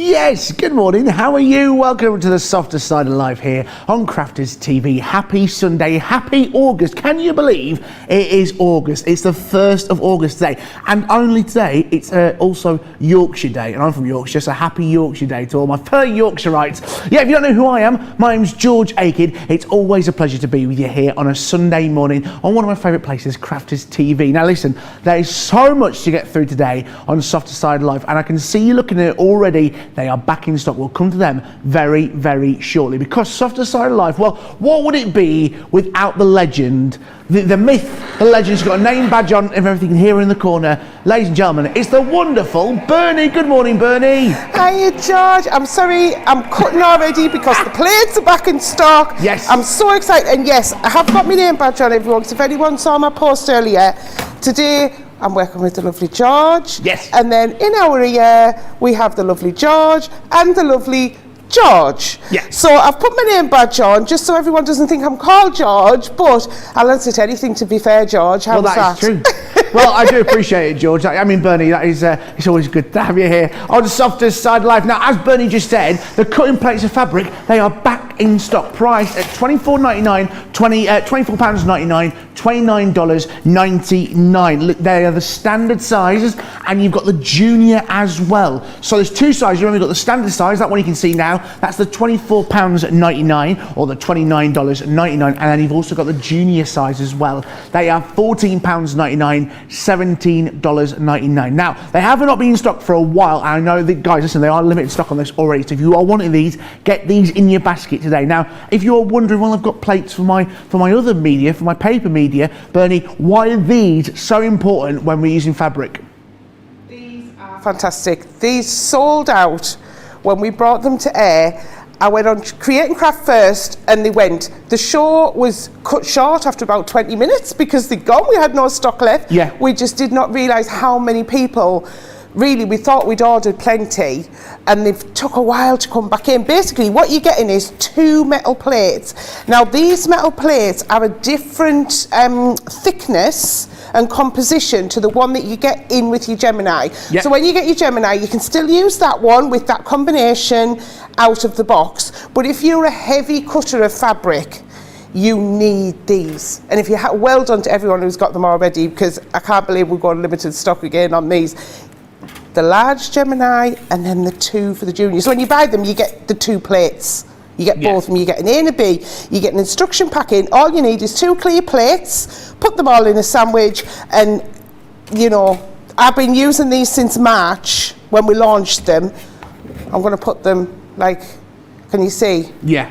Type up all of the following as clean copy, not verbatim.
Yes, good morning. How are you? Welcome to the softer side of life here on Crafters TV. Happy Sunday, happy August. Can you believe it is August? It's the 1st of August today. And only today, it's also Yorkshire Day. And I'm from Yorkshire, so happy Yorkshire Day to all my fellow Yorkshirites. Yeah, if you don't know who I am, my name's George Akid. It's always a pleasure to be with you here on a Sunday morning on one of my favourite places, Crafters TV. Now listen, there is so much to get through today on Softer Side of Life, and I can see you looking at it already. They are back in stock. We'll come to them very, very shortly. Because Softer Side of Life, well, what would it be without the legend, the myth, the legend? She's got a name badge on and everything here in the corner. Ladies and gentlemen, it's the wonderful Bernie. Good morning, Bernie. Hiya, George. I'm sorry, I'm cutting already because the plates are back in stock. Yes. I'm so excited. And yes, I have got my name badge on, everyone, because if anyone saw my post earlier, today I'm working with the lovely George. Yes. And then in our ear, we have the lovely George and the lovely George. Yeah. So I've put my name badge on just so everyone doesn't think I'm called George, but I'll answer to anything, to be fair, George. How's that? Well, that is true. Well, I do appreciate it, George. I mean, Bernie, that is, it's always good to have you here on the Softer Side of Life. Now, as Bernie just said, the cutting plates of fabric, they are back in stock, priced at £24.99, £24.99, $29.99. Look, they are the standard sizes, and you've got the junior as well. So there's two sizes. You've only got the standard size, that one you can see now. That's the £24.99 or the $29.99, and then you've also got the junior size as well. They are £14.99, $17.99. Now, they have not been in stock for a while. I know that, guys, listen, they are limited stock on this already. So if you are wanting these, get these in your basket today. Now, if you're wondering, well, I've got plates for my other media, for my paper media, Bernie, why are these so important when we're using fabric? These are fantastic. These sold out when we brought them to air. I went on Create and Craft first, and they went. The show was cut short after about 20 minutes because they'd gone. We had no stock left. Yeah. We just did not realise how many people. Really, we thought we'd ordered plenty, and they've took a while to come back in. Basically, what you're getting is 2 metal plates. Now, these metal plates are a different thickness and composition to the one that you get in with your Gemini. Yep. So when you get your Gemini, you can still use that one with that combination out of the box. But if you're a heavy cutter of fabric, you need these. And if you well done to everyone who's got them already, because I can't believe we've got limited stock again on these. The large Gemini and then the 2 for the junior. So when you buy them, you get the 2 plates. You get both of them. You get an A and a B. You get an instruction pack in. All you need is 2 clear plates. Put them all in a sandwich. And, you know, I've been using these since March when we launched them. I'm going to put them, like, can you see? Yeah.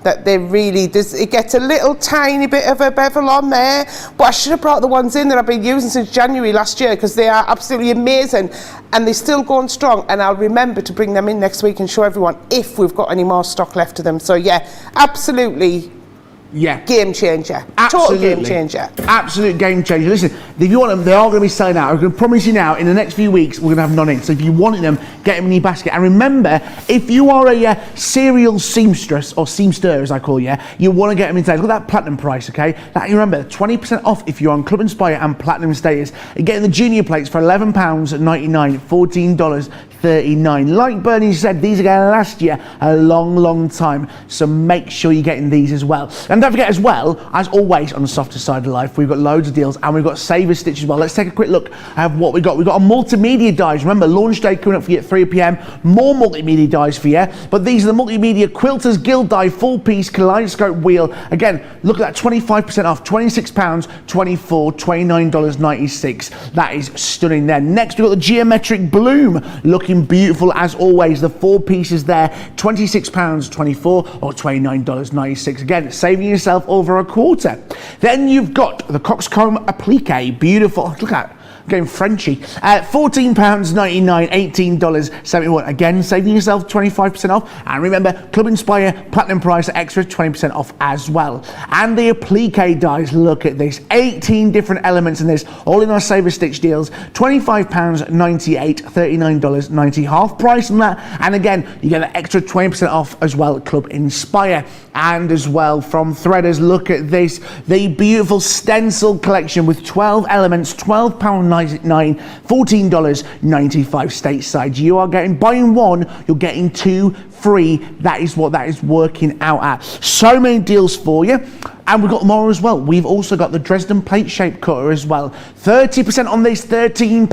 That they really, it gets a little tiny bit of a bevel on there, but I should have brought the ones in that I've been using since January last year because they are absolutely amazing and they're still going strong, and I'll remember to bring them in next week and show everyone if we've got any more stock left of them. So yeah, absolutely. Yeah. Game changer. Absolutely. Total game changer. Absolute game changer. Listen, if you want them, they are going to be selling out. I'm going to promise you now, in the next few weeks, we're going to have none in. So if you want them, get them in your basket. And remember, if you are a serial seamstress, or seamster as I call you, you want to get them in today. Look at that platinum price, okay? That, you remember, 20% off if you're on Club Inspire and platinum status. You're getting the junior plates for £11.99, $14.39. Like Bernie said, these are going to last you a long, long time. So make sure you're getting these as well. And don't forget as well, as always on the Softer Side of Life, we've got loads of deals and we've got Saver Stitch as well. Let's take a quick look at what we got. We've got a multimedia dies. Remember, launch day coming up for you at 3 p.m. More multimedia dies for you. But these are the multimedia Quilters Guild die full piece kaleidoscope wheel. Again, look at that, 25% off, £26, $24, $29.96. That is stunning there. Next, we've got the Geometric Bloom, looking beautiful as always. The 4 pieces there, £26, $24 or $29.96. Again, saving yourself over a quarter. Then you've got the Coxcomb Applique, beautiful. Look at that. Going Frenchy, £14.99, $18.71. Again, saving yourself 25% off. And remember, Club Inspire Platinum price extra 20% off as well. And the applique dies, look at this, 18 different elements in this, all in our Saver Stitch deals, £25.98, $39.90, half price on that. And again, you get an extra 20% off as well at Club Inspire. And as well from Threaders, look at this, the beautiful stencil collection with 12 elements, £12.99. $12.99, $14.95 stateside. You are buying one, you're getting two free. That is what that is working out at. So many deals for you. And we've got more as well. We've also got the Dresden plate shape cutter as well. 30% on this, £13.99,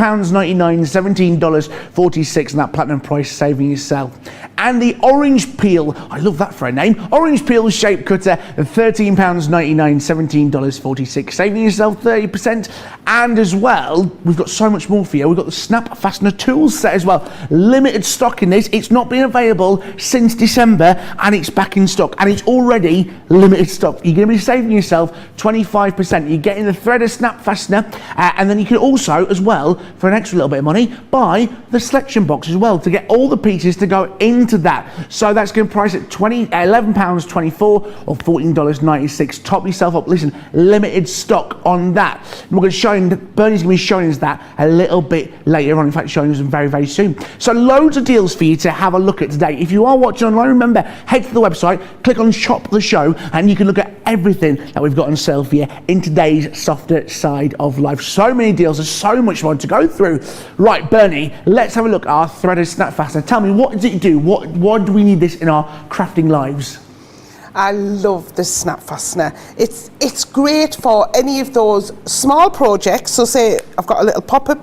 $17.46, and that platinum price saving yourself. And the orange peel, I love that for a name, orange peel shape cutter, £13.99, $17.46, saving yourself 30%. And as well, we've got so much more for you. We've got the snap fastener tools set as well. Limited stock in this. It's not been available since December, and it's back in stock, and it's already limited stock. You're going to be saving yourself 25%. You're getting the threader snap fastener, and then you can also, as well, for an extra little bit of money, buy the selection box as well to get all the pieces to go into that. So that's going to price at £11.24 or $14.96. Top yourself up. Listen, limited stock on that. And we're going to show you, Bernie's going to be showing us that a little bit later on. In fact, showing us very, very soon. So loads of deals for you to have a look at today. If you are watching online, remember, head to the website, click on Shop the Show, and you can look at everything that we've got on sale for you in today's softer side of life. So many deals, there's so much more to go through. Right, Bernie, let's have a look at our threaded snap fastener. Tell me, what does it do? Why do we need this in our crafting lives? I love the snap fastener. It's great for any of those small projects. So say I've got a little popper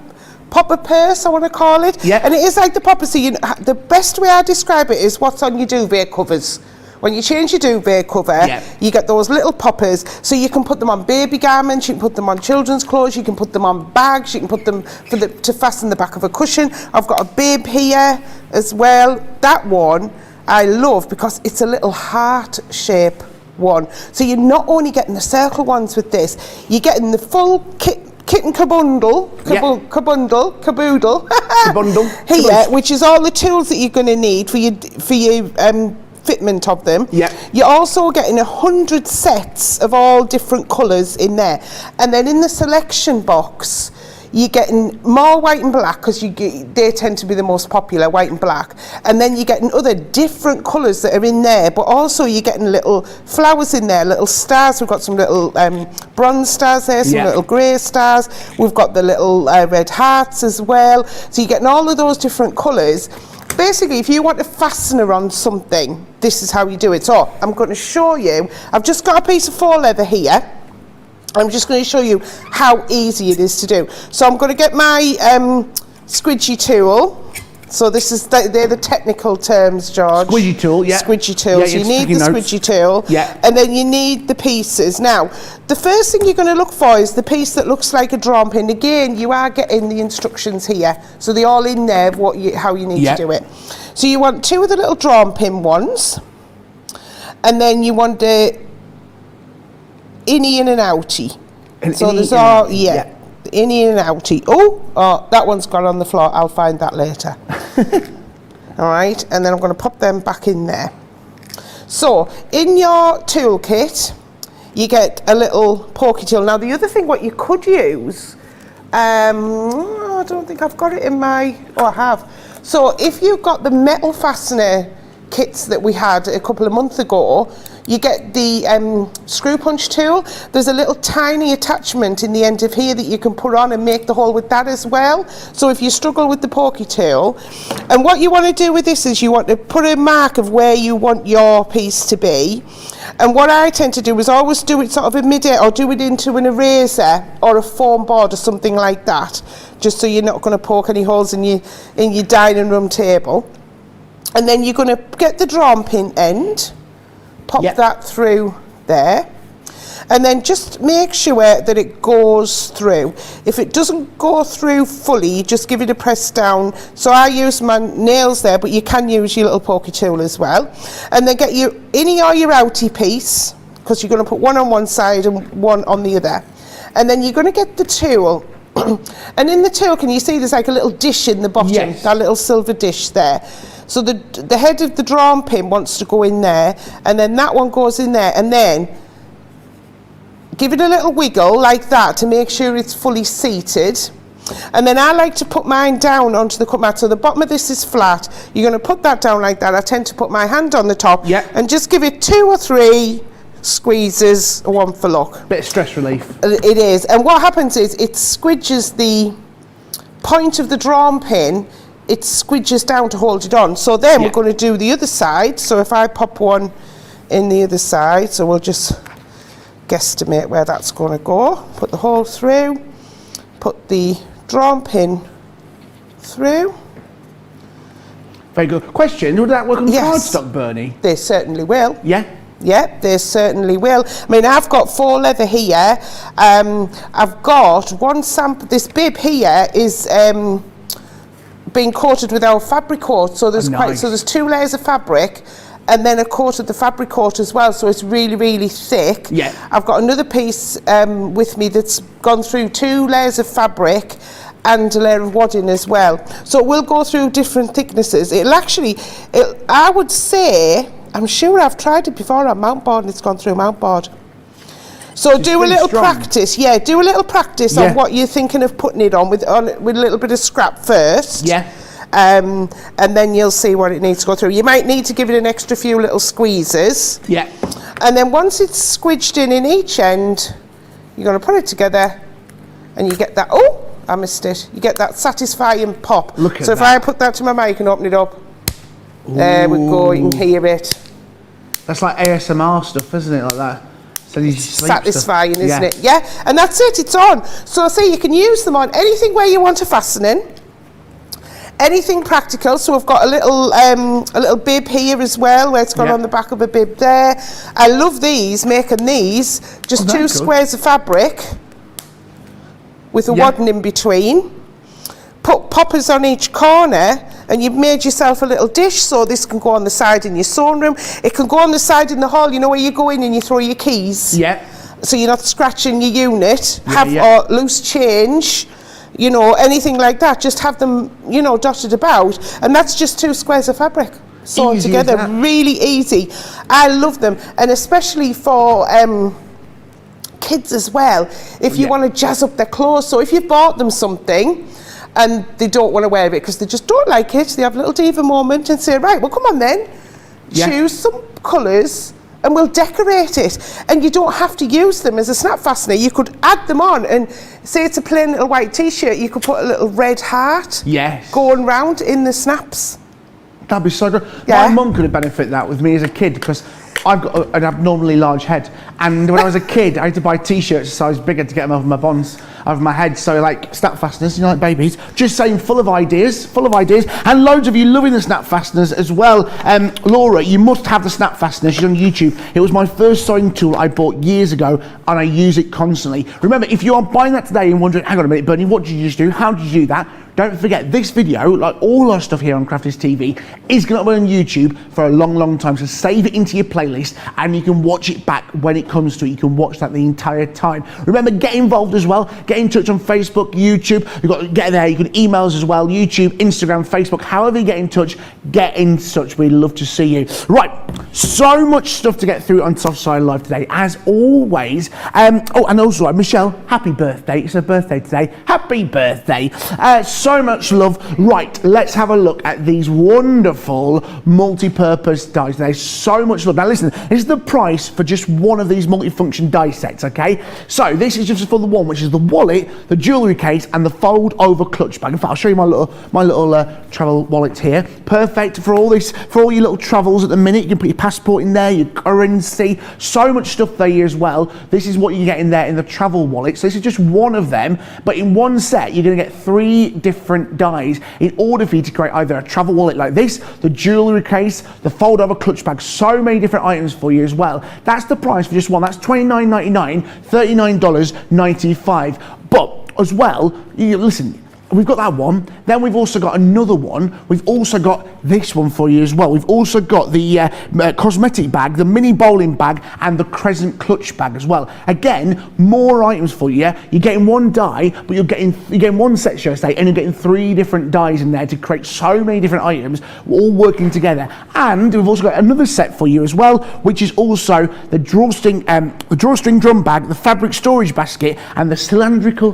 purse, I want to call it. Yeah. And it is like the popper. So the best way I describe it is what's on your duvet covers. When you change your duvet cover, you get those little poppers, so you can put them on baby garments, you can put them on children's clothes, you can put them on bags, you can put them to fasten the back of a cushion. I've got a bib here as well. That one I love because it's a little heart shape one. So you're not only getting the circle ones with this, you're getting the full kit and caboodle here, which is all the tools that you're going to need for your fitment of them. You're also getting 100 sets of all different colours in there, and then in the selection box you're getting more white and black because they tend to be the most popular, white and black, and then you're getting other different colours that are in there, but also you're getting little flowers in there, little stars. We've got some little bronze stars there, some little grey stars. We've got the little red hearts as well, so you're getting all of those different colours. Basically, if you want a fastener on something, this is how you do it. So I'm going to show you. I've just got a piece of faux leather here. I'm just going to show you how easy it is to do. So I'm going to get my squidgy tool. So this is they're the technical terms, George. Squidgy tool, yeah. Squidgy tool. Yeah, so you need the squidgy tool. Yeah. And then you need the pieces. Now, the first thing you're going to look for is the piece that looks like a drum pin. Again, you are getting the instructions here. So they're all in there, how you need to do it. So you want two of the little drum pin ones. And then you want the innie and an outie. So there's all, innie and outie. Oh, that one's gone on the floor. I'll find that later. All right, and then I'm going to pop them back in there. So in your toolkit, you get a little pokey tool. Now the other thing, what you could use, I don't think I've got it in my. Oh, I have. So if you've got the metal fastener kits that we had a couple of months ago, you get the screw punch tool. There's a little tiny attachment in the end of here that you can put on and make the hole with that as well. So if you struggle with the pokey tool, and what you want to do with this is you want to put a mark of where you want your piece to be. And what I tend to do is always do it sort of in mid-air, or do it into an eraser or a foam board or something like that, just so you're not going to poke any holes in your dining room table. And then you're going to get the drum pin end, pop that through there, and then just make sure that it goes through. If it doesn't go through fully, you just give it a press down. So I use my nails there, but you can use your little pokey tool as well. And then get your innie or your outie piece, because you're going to put one on one side and one on the other. And then you're going to get the tool. And in the tool, can you see there's like a little dish in the bottom, that little silver dish there. So the head of the drum pin wants to go in there, and then that one goes in there, and then give it a little wiggle like that to make sure it's fully seated. And then I like to put mine down onto the cut mat, so the bottom of this is flat. You're going to put that down like that. I tend to put my hand on the top and just give it 2 or 3 squeezes, one for luck. Bit of stress relief. It is. And what happens is it squidges the point of the drawn pin, it squidges down to hold it on. So then we're going to do the other side. So if I pop one in the other side, so we'll just guesstimate where that's going to go. Put the hole through, put the drawn pin through. Very good. Question, would that work on cardstock, Bernie? They certainly will. Yeah? Yeah, they certainly will. I mean, I've got faux leather here. I've got one sample. This bib here is being coated with our fabric coat. So there's there's 2 layers of fabric, and then a coat of the fabric coat as well. So it's really, really thick. Yeah. I've got another piece with me that's gone through 2 layers of fabric and a layer of wadding as well. So we'll go through different thicknesses. I would say, I'm sure I've tried it before on mount board and it's gone through mount board. So do a little practice. Yeah, do a little practice on what you're thinking of putting it on with a little bit of scrap first. Yeah. And then you'll see what it needs to go through. You might need to give it an extra few little squeezes. Yeah. And then once it's squidged in each end, you're going to put it together and you get that, oh, I missed it. You get that satisfying pop. Look at that. So if I put that to my mic and open it up, there we go, you can hear it. That's like ASMR stuff, isn't it? Like that. So you satisfying, isn't it? Yeah, and that's it, it's on. So say you can use them on anything where you want a fastening, anything practical. So we've got a little bib here as well, where it's got on the back of a bib there. I love these, making these, just 2 squares of fabric with a wadding in between. Put poppers on each corner, and you've made yourself a little dish. So this can go on the side in your sewing room. It can go on the side in the hall, you know, where you go in and you throw your keys. Yeah. So you're not scratching your unit. Or loose change, you know, anything like that. Just have them, you know, dotted about. And that's just 2 squares of fabric sewn together. Really easy. I love them. And especially for kids as well, if you want to jazz up their clothes. So if you've bought them something and they don't want to wear it because they just don't like it, they have a little diva moment and say, right, well, come on then, choose some colours and we'll decorate it. And you don't have to use them as a snap fastener. You could add them on, and say it's a plain little white t-shirt, you could put a little red heart going round in the snaps. That'd be so good. My mum could have benefited that with me as a kid, because I've got an abnormally large head, and when I was a kid I had to buy t-shirts a size bigger to get them over my bonds, over my head. So like snap fasteners, you know, like babies, just saying, full of ideas, and loads of you loving the snap fasteners as well. Laura, you must have the snap fastener. She's on YouTube. It was my first sewing tool I bought years ago, and I use it constantly. Remember, if you are buying that today and wondering, hang on a minute, Bernie, what did you just do? How did you do that? Don't forget, this video, like all our stuff here on Crafters TV, is going to be on YouTube for a long, long time. So save it into your playlist, and you can watch it back when it comes to it. You can watch that the entire time. Remember, get involved as well. Get in touch on Facebook, YouTube. You've got to get there. You can email us as well. YouTube, Instagram, Facebook. However you get in touch, get in touch. We'd love to see you. Right, so much stuff to get through on Softside Live today, as always. Oh, and also, Michelle, happy birthday. It's her birthday today. Happy birthday. So much love. Right, let's have a look at these wonderful multi-purpose dies. There's so much love. Now listen, this is the price for just one of these multi-function die sets, okay? So this is just for the one, which is the wallet, the jewellery case, and the fold-over clutch bag. In fact, I'll show you my little travel wallet here. Perfect for all this, for all your little travels at the minute. You can put your passport in there, your currency, so much stuff there as well. This is what you get in there in the travel wallet. So this is just one of them, but in one set, you're going to get 3 different dies in order for you to create either a travel wallet like this, the jewellery case, the fold-over clutch bag. So many different items for you as well. That's the price for just one. That's $29.99, $39.95. But as well, listen, we've got that one, then we've also got another one, we've also got this one for you as well. We've also got the cosmetic bag, the mini bowling bag, and the crescent clutch bag as well. Again, more items for you. You're getting one die, but you're getting one set, should I say, and you're getting 3 different dies in there to create so many different items, all working together. And we've also got another set for you as well, which is also the drawstring drum bag, the fabric storage basket, and the cylindrical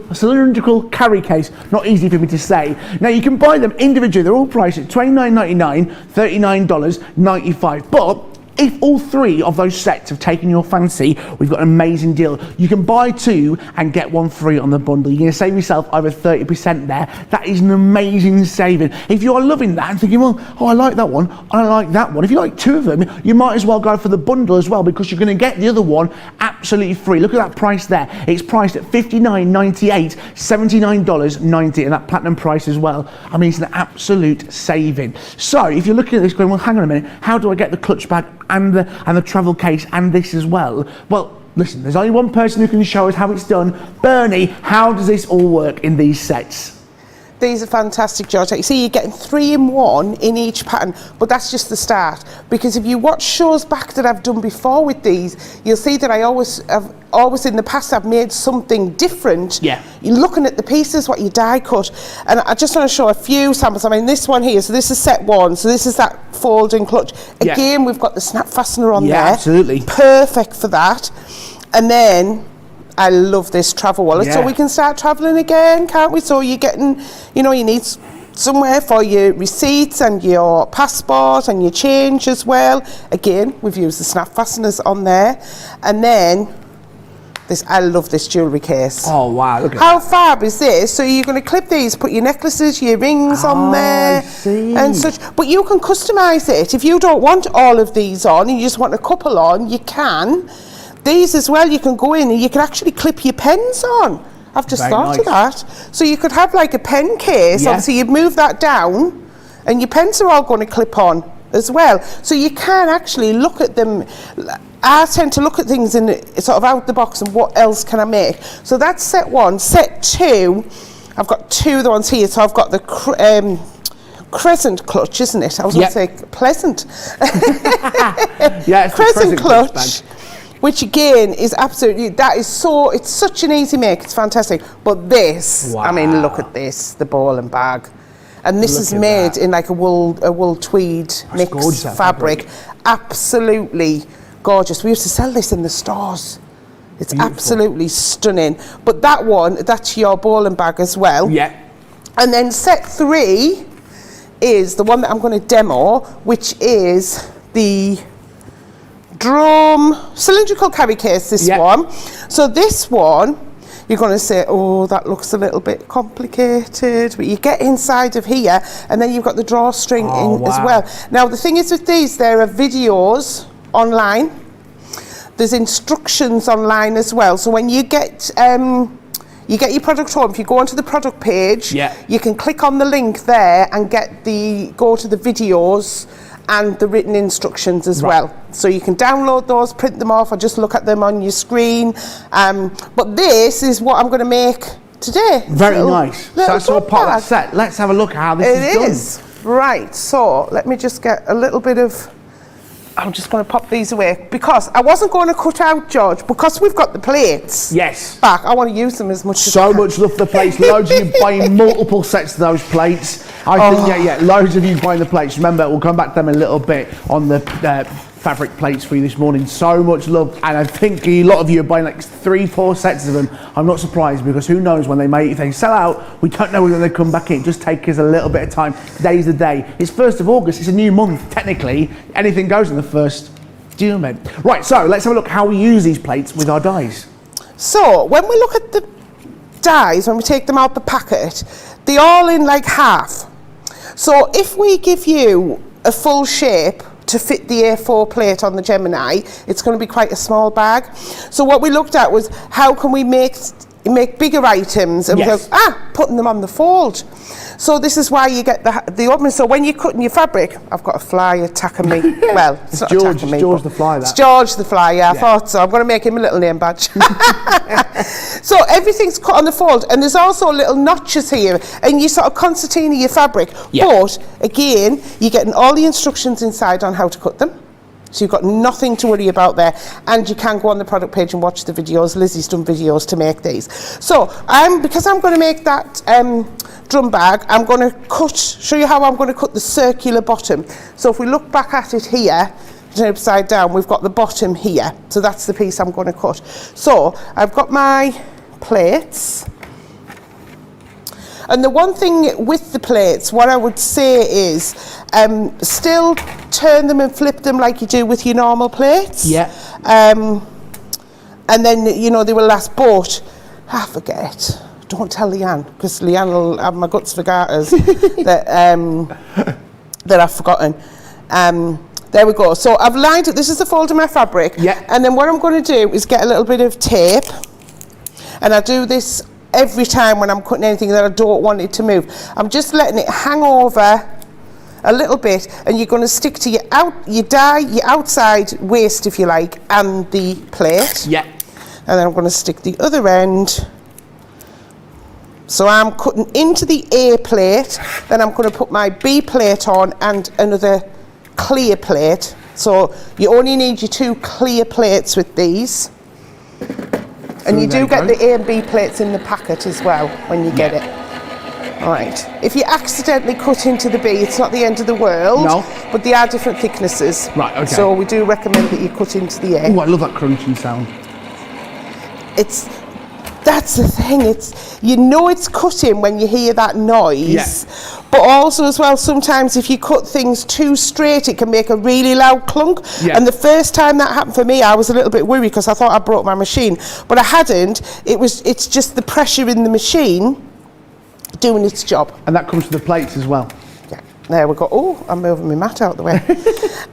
carry case. Not easy for me to say. Now you can buy them individually. They're all priced at $29.99, $39.95. But if all 3 of those sets have taken your fancy, we've got an amazing deal. You can buy 2 and get 1 free on the bundle. You're going to save yourself over 30% there. That is an amazing saving. If you're loving that and thinking, well, I like that one, I like that one. If you like 2 of them, you might as well go for the bundle as well, because you're going to get the other one absolutely free. Look at that price there. It's priced at $59.98, $79.90, and that platinum price as well. I mean, it's an absolute saving. So if you're looking at this going, well, hang on a minute, how do I get the clutch bag and the travel case and this as well? Well, listen, there's only one person who can show us how it's done. Bernie, how does this all work in these sets? These are fantastic, George. You see, you're getting 3 in 1 in each pattern, but that's just the start. Because if you watch shows back that I've done before with these, you'll see that I always in the past I've made something different. Yeah. You're looking at the pieces, what you die cut, and I just want to show a few samples. I mean, this one here, so this is set 1, so this is that folding clutch. Yeah. Again, we've got the snap fastener on there. Absolutely. Perfect for that. And then I love this travel wallet, so we can start travelling again, can't we? So you're getting, you need somewhere for your receipts and your passport and your change as well. Again, we've used the snap fasteners on there. And then I love this jewellery case. Oh wow, look at how fab is this? So you're going to clip these, put your necklaces, your rings on there and such. But you can customise it. If you don't want all of these on, you just want a couple on, you can. These as well, you can go in and you can actually clip your pens on. I've just thought of that. So you could have like a pen case, obviously you'd move that down and your pens are all going to clip on as well. So you can actually look at them. I tend to look at things in sort of out the box and what else can I make. So that's set 1. Set 2, I've got 2 of the ones here. So I've got the crescent clutch, isn't it? I was going to say pleasant. Yeah, it's crescent clutch. Which again is absolutely, it's such an easy make, it's fantastic. But this, I mean, look at this, the ball and bag. And this is made in like a wool tweed mix fabric. Absolutely gorgeous. We used to sell this in the stores. It's absolutely stunning. But that one, that's your ball and bag as well. Yeah. And then set 3 is the one that I'm going to demo, which is the drum cylindrical carry case, this one. So this one, you're going to say, oh, that looks a little bit complicated, but you get inside of here and then you've got the drawstring as well. Now the thing is with these, there are videos online, there's instructions online as well. So when you get your product home, if you go onto the product page, you can click on the link there and go to the videos and the written instructions as well. So you can download those, print them off, or just look at them on your screen. But this is what I'm going to make today. Very nice. So that's all part of the set. Let's have a look at how this is done. It is. Right, so let me just get a little bit of... I'm just going to pop these away because I wasn't going to cut out, George, because we've got the plates back. I want to use them as much as I can. So much love for the plates. Loads of you buying multiple sets of those plates. I think, loads of you buying the plates. Remember, we'll come back to them in a little bit on the fabric plates for you this morning. So much love, and I think a lot of you are buying like 3-4 sets of them. I'm not surprised, because who knows when if they sell out, we don't know when they come back in. Just take us a little bit of time. Today's the day. It's 1st of August. It's a new month. Technically, anything goes in the 1st. Do you know what I mean? Right, so let's have a look how we use these plates with our dies. So when we look at the dies, when we take them out the packet, they're all in like half. So if we give you a full shape to fit the A4 plate on the Gemini, it's going to be quite a small bag. So what we looked at was how can we make bigger items, and we go, putting them on the fold. So this is why you get the opening. So when you're cutting your fabric, I've got a fly attacking me. Well, it's not attacking me. It's George the fly, It's George the fly, I thought so. I'm going to make him a little name badge. So everything's cut on the fold, and there's also little notches here, and you sort of concertina your fabric. But again, you're getting all the instructions inside on how to cut them. So you've got nothing to worry about there, and you can go on the product page and watch the videos. Lizzie's done videos to make these. So because I'm going to make that drum bag, I'm going to show you how I'm going to cut the circular bottom. So if we look back at it here, upside down, we've got the bottom here. So that's the piece I'm going to cut. So I've got my plates. And the one thing with the plates, what I would say is, still turn them and flip them like you do with your normal plates. Yeah. And then, you know, they will last, but I forget. Don't tell Leanne, because Leanne will have my guts for garters that I've forgotten. There we go. So I've lined it. This is the fold of my fabric. Yeah. And then what I'm going to do is get a little bit of tape, and I do this every time when I'm cutting anything that I don't want it to move. I'm just letting it hang over a little bit, and you're going to stick to your outside waist, if you like, and the plate. Yeah. And then I'm going to stick the other end. So I'm cutting into the A plate, then I'm going to put my B plate on and another clear plate. So you only need your 2 clear plates with these. And you do get the A and B plates in the packet as well when you get it. All right. If you accidentally cut into the B, it's not the end of the world. No. But they are different thicknesses. Right, okay. So we do recommend that you cut into the A. Oh, I love that crunching sound. That's the thing, you know it's cutting when you hear that noise. Yeah. But also as well, sometimes if you cut things too straight, it can make a really loud clunk. Yeah. And the first time that happened for me, I was a little bit worried because I thought I broke my machine. But I hadn't. It's just the pressure in the machine doing its job. And that comes to the plates as well. Yeah. There we go. Oh, I'm moving my mat out the way.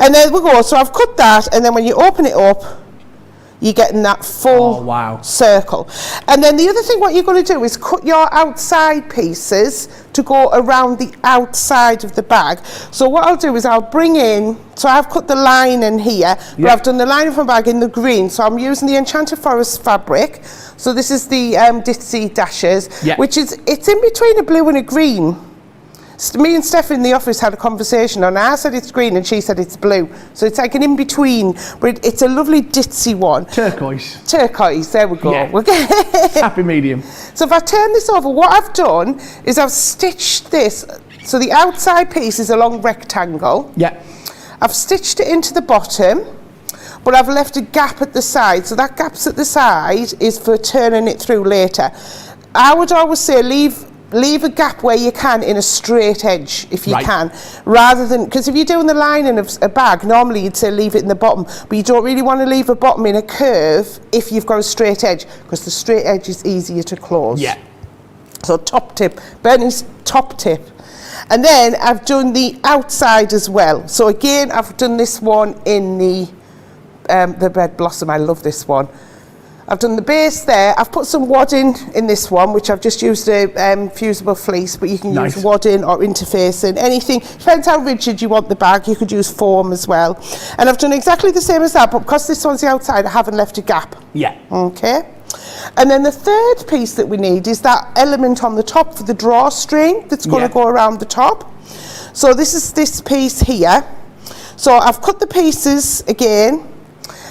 And there we go. So I've cut that, and then when you open it up, you're getting that full circle. And then the other thing what you're going to do is cut your outside pieces to go around the outside of the bag. So what I'll do is I'll bring in, so I've cut the line in here, but I've done the line of my bag in the green. So I'm using the Enchanted Forest fabric. So this is the Ditsy Dashes, which is, it's in between a blue and a green. Me and Steph in the office had a conversation, and I said it's green and she said it's blue. So it's like an in-between, but it's a lovely ditzy one. Turquoise. Turquoise, there we go. Yeah. Happy medium. So if I turn this over, what I've done is I've stitched this. So the outside piece is a long rectangle. Yeah. I've stitched it into the bottom, but I've left a gap at the side. So that gap's at the side is for turning it through later. I would always say leave a gap where you can in a straight edge, if you can, rather than, because if you're doing the lining of a bag, normally you'd say leave it in the bottom, but you don't really want to leave a bottom in a curve if you've got a straight edge, because the straight edge is easier to close. Yeah. So top tip, Bernie's top tip. And then I've done the outside as well. So again, I've done this one in the Red Blossom. I love this one. I've done the base there. I've put some wadding in this one, which I've just used a fusible fleece, but you can use wadding or interfacing, anything. Depends how rigid you want the bag. You could use foam as well. And I've done exactly the same as that, but because this one's the outside, I haven't left a gap. Yeah. Okay. And then the third piece that we need is that element on the top for the drawstring that's going to go around the top. So this is this piece here. So I've cut the pieces again.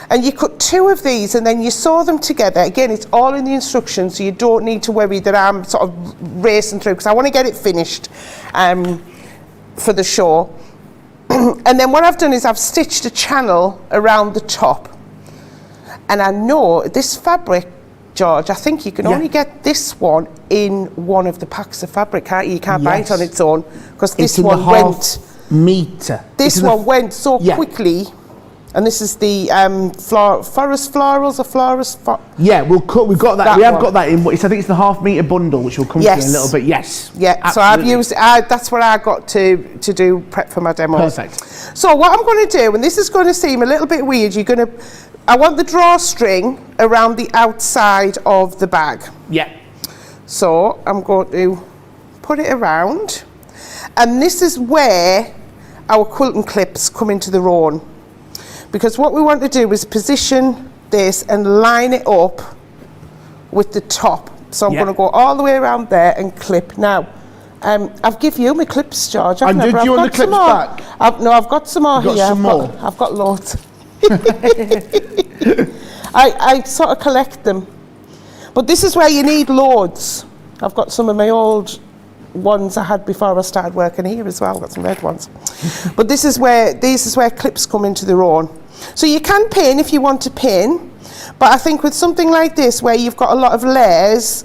And you cut 2 of these and then you sew them together. Again, it's all in the instructions, so you don't need to worry that I'm sort of racing through, because I want to get it finished for the show. And then what I've done is I've stitched a channel around the top. And I know this fabric, George, I think you can only get this one in one of the packs of fabric, can't you? You can't buy it on its own, because this one went... metre. This one went so quickly. And this is the forest florals or florist. Yeah, we've got that. We have got that in. I think it's the ½ metre bundle, which will come to in a little bit. Yes. Yeah. Absolutely. So I've used. That's what I got to do prep for my demo. Perfect. So what I'm going to do, and this is going to seem a little bit weird. I want the drawstring around the outside of the bag. Yeah. So I'm going to put it around, and this is where our quilting clips come into their own. Because what we want to do is position this and line it up with the top. So I'm going to go all the way around there and clip. Now, I've given you my clips, George. And did you want the clips back? No, I've got some more here. I've got loads. I sort of collect them. But this is where you need loads. I've got some of my old ones I had before I started working here as well. I've got some red ones. But this is where clips come into their own. So you can pin if you want to pin, but I think with something like this where you've got a lot of layers,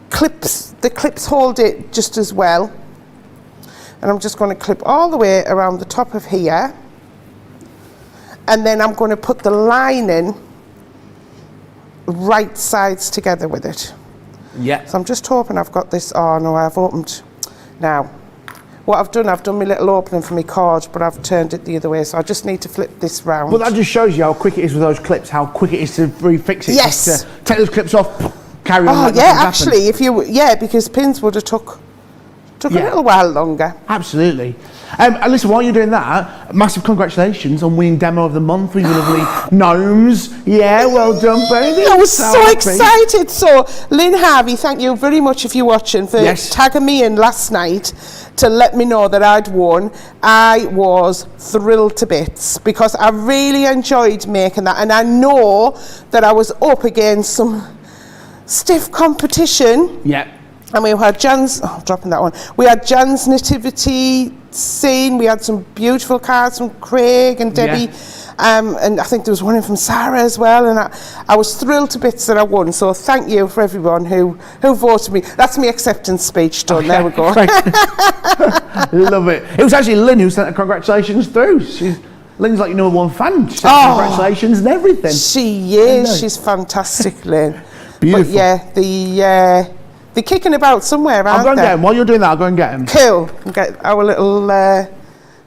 clips the clips hold it just as well. And I'm just going to clip all the way around the top of here. And then I'm going to put the lining right sides together with it. Yeah. So I'm just hoping I've got this. Oh no, I've opened. Now, what I've done my little opening for my cord, but I've turned it the other way. So I just need to flip this round. Well, that just shows you how quick it is with those clips, how quick it is to refix it. Yes. Just to take those clips off, carry on. Oh like yeah, nothing's actually, if you because pins would have took a little while longer. Absolutely. And listen, while you're doing that, massive congratulations on winning Demo of the Month with your lovely gnomes. Yeah, well done, baby. I was so excited. So, Lynn Harvey, thank you very much if you're watching for tagging me in last night to let me know that I'd won. I was thrilled to bits because I really enjoyed making that, and I know that I was up against some stiff competition. Yeah. And we had Jan's, dropping that one. We had Jan's nativity scene. We had some beautiful cards from Craig and Debbie. And I think there was one in from Sarah as well. And I was thrilled to bits that I won. So thank you for everyone who voted me. That's my acceptance speech done. Okay. There we go. Love it. It was actually Lynn who sent the congratulations through. Lynn's like your number one fan. She sent congratulations and everything. She is. She's fantastic, Lynn. Beautiful. But yeah, they're kicking about somewhere, aren't they? I'll go and get them. While you're doing that, I'll go and get them. Cool. We'll get our little, my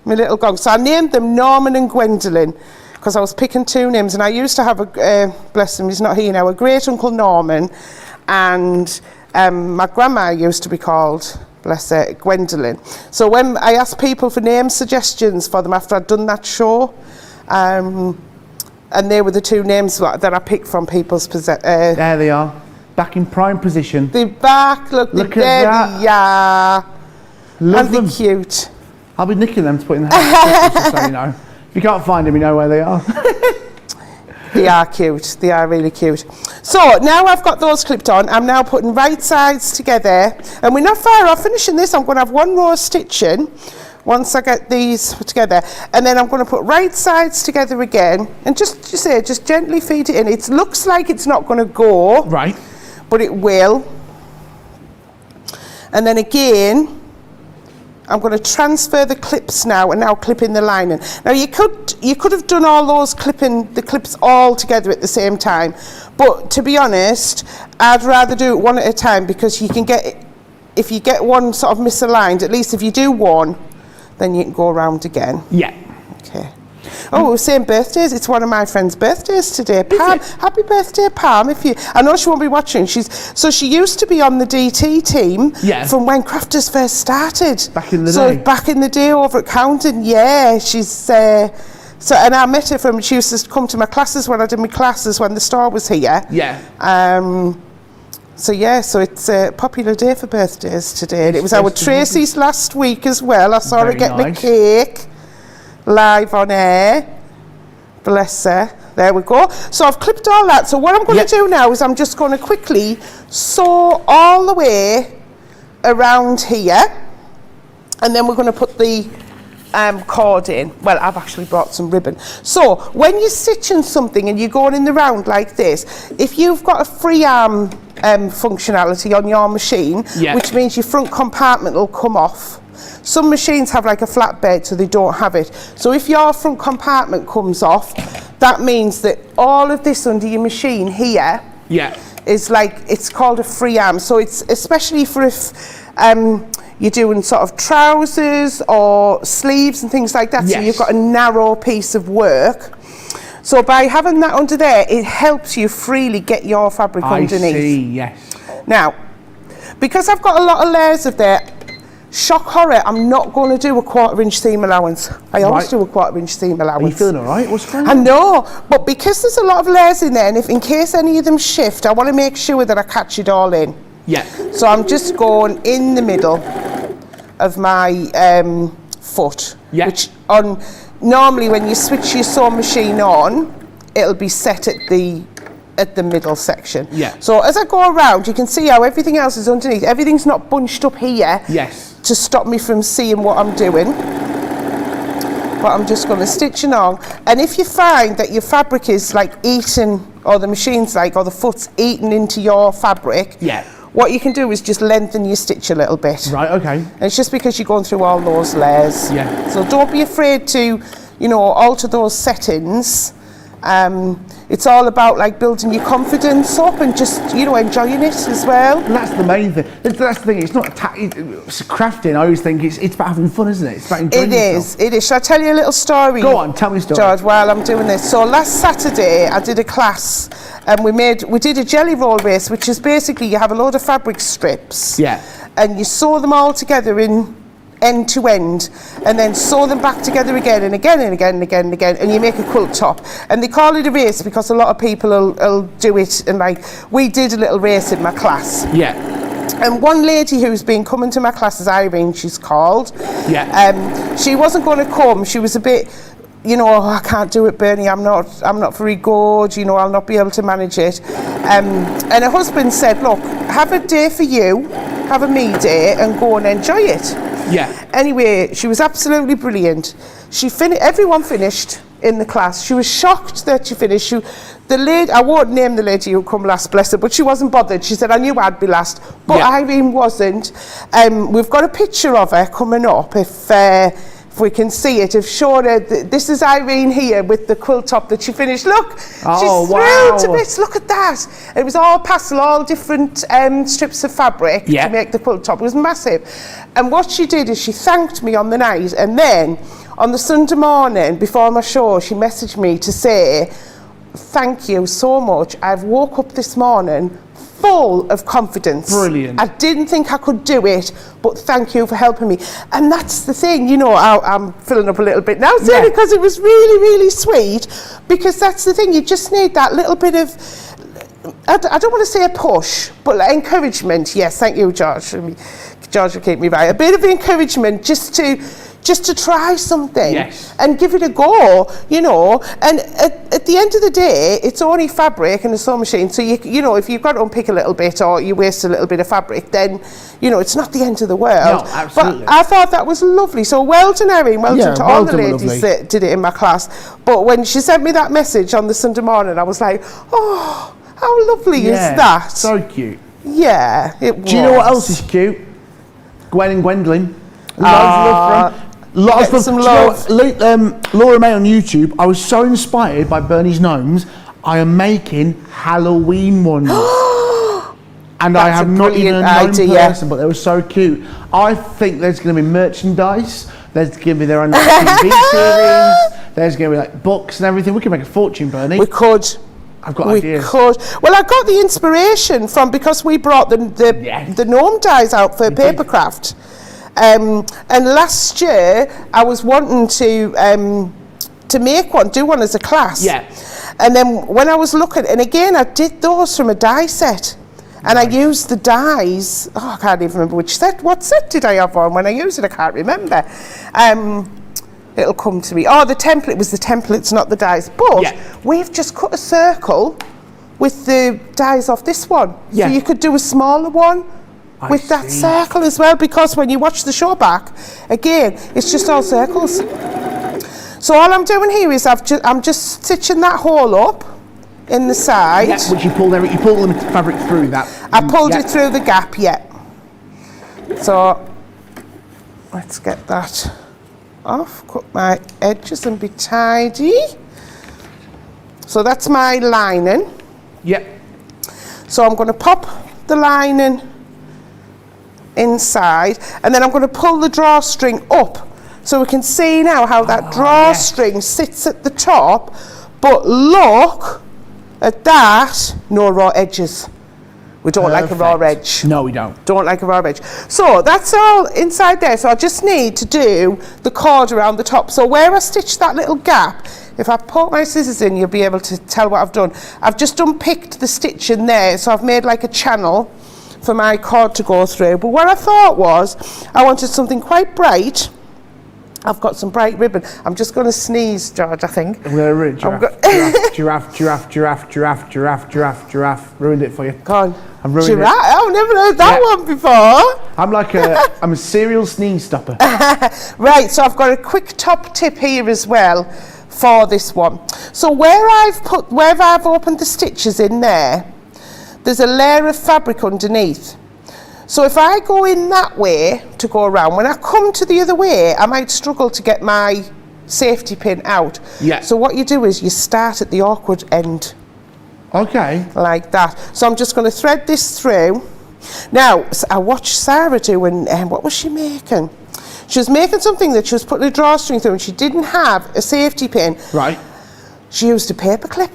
little gong. So I named them Norman and Gwendolyn because I was picking two names, and I used to have bless him, he's not here now, a great uncle Norman, and my grandma used to be called, bless her, Gwendolyn. So when I asked people for name suggestions for them after I'd done that show, and they were the two names that I picked from people's there they are. Back in prime position. They're back, look at that. Yeah. Love them. And they're cute. I'll be nicking them to put in the house, just so you know. If you can't find them, you know where they are. They are cute. They are really cute. So now I've got those clipped on. I'm now putting right sides together. And we're not far off finishing this. I'm going to have one row of stitching once I get these put together. And then I'm going to put right sides together again. And just gently feed it in. It looks like it's not going to go. Right. But it will. And then again, I'm going to transfer the clips now and now clip in the lining. Now you could have done all those the clips all together at the same time, but to be honest, I'd rather do it one at a time because you can get it, if you get one sort of misaligned, at least if you do one, then you can go around again. Yeah. Okay. Oh, we're saying birthdays. It's one of my friend's birthdays today. Pam, happy birthday, Pam. I know she won't be watching. She used to be on the DT team from when Crafters first started. Back in the day. So back in the day over at Counting, yeah. She's and I met her she used to come to my classes when I did my classes when the store was here. Yeah. So it's a popular day for birthdays today. And it was our Tracy's last week as well. I saw her getting a cake. Live on air. Bless her. There we go. So I've clipped all that. So what I'm going to do now is I'm just going to quickly sew all the way around here. And then we're going to put the cord in. Well, I've actually brought some ribbon. So when you're stitching something and you're going in the round like this, if you've got a free arm functionality on your machine, which means your front compartment will come off. Some machines have like a flat bed, so they don't have it. So if your front compartment comes off, that means that all of this under your machine here is like, it's called a free arm. So it's especially for if you're doing sort of trousers or sleeves and things like that. So you've got a narrow piece of work. So by having that under there, it helps you freely get your fabric underneath. I see, yes. Now, because I've got a lot of layers of there, shock horror, I'm not going to do a 1/4 inch seam allowance. I always do a 1/4 inch seam allowance. Are you feeling all right? What's going on? I know, but because there's a lot of layers in there, and if in case any of them shift, I want to make sure that I catch it all in. Yeah. So I'm just going in the middle of my foot. Yeah. Which normally when you switch your sewing machine on, it'll be set at the middle section. Yeah. So as I go around, you can see how everything else is underneath. Everything's not bunched up here. Yes. To stop me from seeing what I'm doing. But I'm just going to stitch along. And if you find that your fabric is like eating, or the machine's like, or the foot's eating into your fabric, what you can do is just lengthen your stitch a little bit. Right, okay. And it's just because you're going through all those layers. Yeah. So don't be afraid to, you know, alter those settings. It's all about like building your confidence up and just, you know, enjoying it as well. And that's the main thing. That's the thing. It's not it's crafting. I always think it's about having fun, isn't it? It's about enjoying yourself. It is. Shall I tell you a little story? Go on, tell me a story. George, while I'm doing this. So last Saturday I did a class and we did a jelly roll race, which is basically you have a load of fabric strips. Yeah. And you sew them all together in end to end, and then sew them back together again and again and again and again and again, and you make a quilt top. And they call it a race because a lot of people will do it, and like we did a little race in my class. Yeah. And one lady who's been coming to my class is Irene, she's called. Yeah. She wasn't going to come. She was a bit, you know, I can't do it, Bernie. I'm not very good. You know, I'll not be able to manage it. And her husband said, look, have a day for you, have a me day, and go and enjoy it. Yeah. Anyway, she was absolutely brilliant. Everyone finished in the class. She was shocked that she finished. The lady, I won't name the lady who come last, bless her, but she wasn't bothered. She said, I knew I'd be last, but yeah. Irene wasn't. We've got a picture of her coming up if we can see it. If Shona, this is Irene here with the quilt top that she finished. Look, she's thrilled to bits. Look at that. It was all pastel, all different strips of fabric to make the quilt top. It was massive. And what she did is she thanked me on the night, and then on the Sunday morning before my show, she messaged me to say, thank you so much. I've woke up this morning full of confidence. Brilliant. I didn't think I could do it, but thank you for helping me. And that's the thing, you know, I'm filling up a little bit now, Sarah, because it was really, really sweet. Because that's the thing, you just need that little bit of, I don't want to say a push, but like encouragement. Yes, thank you, George. George will keep me right. A bit of encouragement just to try something and give it a go, you know. And at the end of the day, it's only fabric and a sewing machine. So, you know, if you've got to unpick a little bit or you waste a little bit of fabric, then, you know, it's not the end of the world. No, absolutely. But I thought that was lovely. So well done, Erin. Well done to all the ladies that did it in my class. But when she sent me that message on the Sunday morning, I was like, oh, how lovely is that? So cute. Yeah, it was. Do you know what else is cute? Gwen and Gwendolyn. Lots of love. Laura May on YouTube. I was so inspired by Bernie's gnomes. I am making Halloween ones. And I have not even a gnome person, but they were so cute. I think there's going to be merchandise. There's going to be their own TV series. There's going to be like books and everything. We could make a fortune, Bernie. We could. I've got ideas. We could. Well, I got the inspiration from, because we brought the gnome dies out for papercraft. And last year I was wanting to make one, do one as a class. Yeah. And then when I was looking, and again I did those from a die set. And I used the dies. Oh, I can't even remember which set. What set did I have on when I used it? I can't remember. It'll come to me. Oh, the template. It was the templates, not the dies. But we've just cut a circle with the dies off this one. So you could do a smaller one with that circle as well, because when you watch the show back, again, it's just all circles. So all I'm doing here is I'm just stitching that hole up in the side. Yeah, which you pull the fabric through that. I pulled it through the gap, So let's get that off, cut my edges and be tidy. So that's my lining. Yep. So I'm going to pop the lining inside, and then I'm going to pull the drawstring up, so we can see now how that drawstring sits at the top. But look at that, no raw edges. We don't like a raw edge. No, we don't. Don't like a raw edge. So that's all inside there. So I just need to do the cord around the top. So where I stitched that little gap, if I poke my scissors in, you'll be able to tell what I've done. I've just unpicked the stitch in there, so I've made like a channel for my cord to go through. But what I thought was, I wanted something quite bright. I've got some bright ribbon. I'm just going to sneeze, George, I think. I'm going to giraffe. Ruined it for you. Go on. I've ruined giraffe? it. I've never heard that one before. I'm a serial sneeze stopper. Right, so I've got a quick top tip here as well for this one. So where I've opened the stitches in there, there's a layer of fabric underneath. So if I go in that way to go around, when I come to the other way, I might struggle to get my safety pin out. Yeah. So what you do is you start at the awkward end. Okay. Like that. So I'm just going to thread this through. Now, I watched Sarah doing, what was she making? She was making something that she was putting a drawstring through and she didn't have a safety pin. Right. She used a paper clip.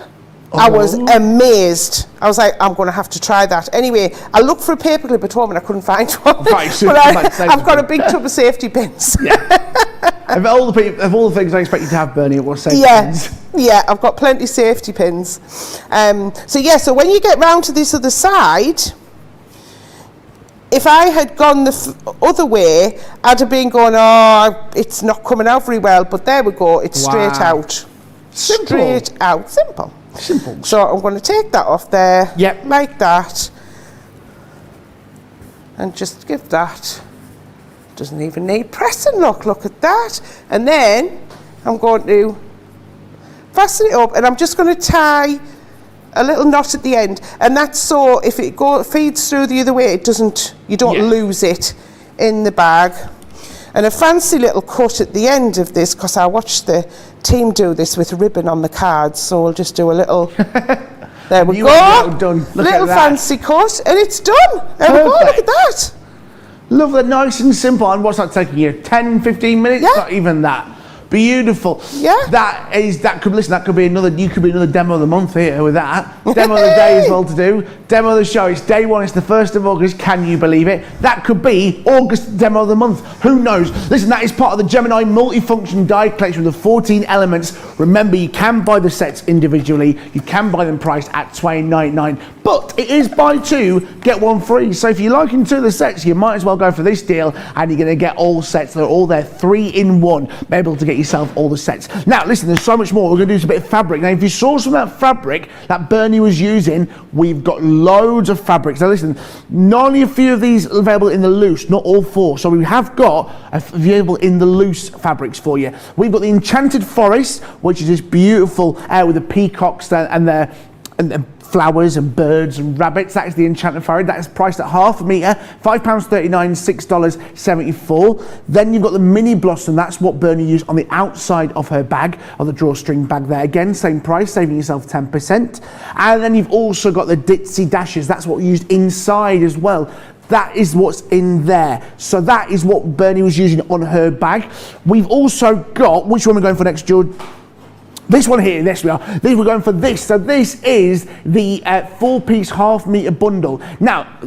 Oh. I was amazed. I was like, I'm going to have to try that. Anyway, I looked for a paper clip at home and I couldn't find one. Right, so but I've got a big tub of safety pins. Yeah. of all the things I expect you to have, Bernie, it was safety pins. Yeah, I've got plenty of safety pins. So when you get round to this other side, if I had gone the other way, I'd have been going, it's not coming out very well. But there we go, it's straight out. Simple. Straight out, simple. Simple. So I'm going to take that off there, Yep. like that, and just give that. Doesn't even need pressing, look at that. And then I'm going to fasten it up, and I'm just going to tie a little knot at the end, and that's so if it feeds through the other way, you don't lose it in the bag. And a fancy little cut at the end of this, because I watched the team do this with ribbon on the cards, so we'll just do a little, there we go, little fancy cut, and it's done. There we go, look at that. Love that, nice and simple. And what's that taking you, 10, 15 minutes? Yeah. Not even that. Beautiful. Yeah. That could be another demo of the month here with that. Demo of the day as well to do. Demo of the show. It's day one, it's the 1st of August. Can you believe it? That could be August demo of the month. Who knows? Listen, that is part of the Gemini multifunction die collection with the 14 elements. Remember, you can buy the sets individually. You can buy them priced at $29.99. But it is buy two, get one free. So if you're liking two of the sets, you might as well go for this deal, and you're going to get all sets. They're all there, 3-in-1. Be able to get yourself all the sets. Now, listen, there's so much more. We're going to do a bit of fabric. Now, if you saw some of that fabric that Bernie was using, we've got loads of fabrics. Now, listen, not only a few of these available in the loose, not all 4. So we have got available in the loose fabrics for you. We've got the Enchanted Forest, which is this beautiful with the peacocks and the flowers and birds and rabbits. That is the Enchanted Forest. That is priced at half a metre, £5.39, $6.74. Then you've got the Mini Blossom. That's what Bernie used on the outside of her bag, on the drawstring bag there. Again, same price, saving yourself 10%. And then you've also got the Ditzy Dashes. That's what we used inside as well. That is what's in there. So that is what Bernie was using on her bag. We've also got, which one are we going for next, George? This one here, this we are. We're going for this. So this is the 4-piece half-metre bundle. Now,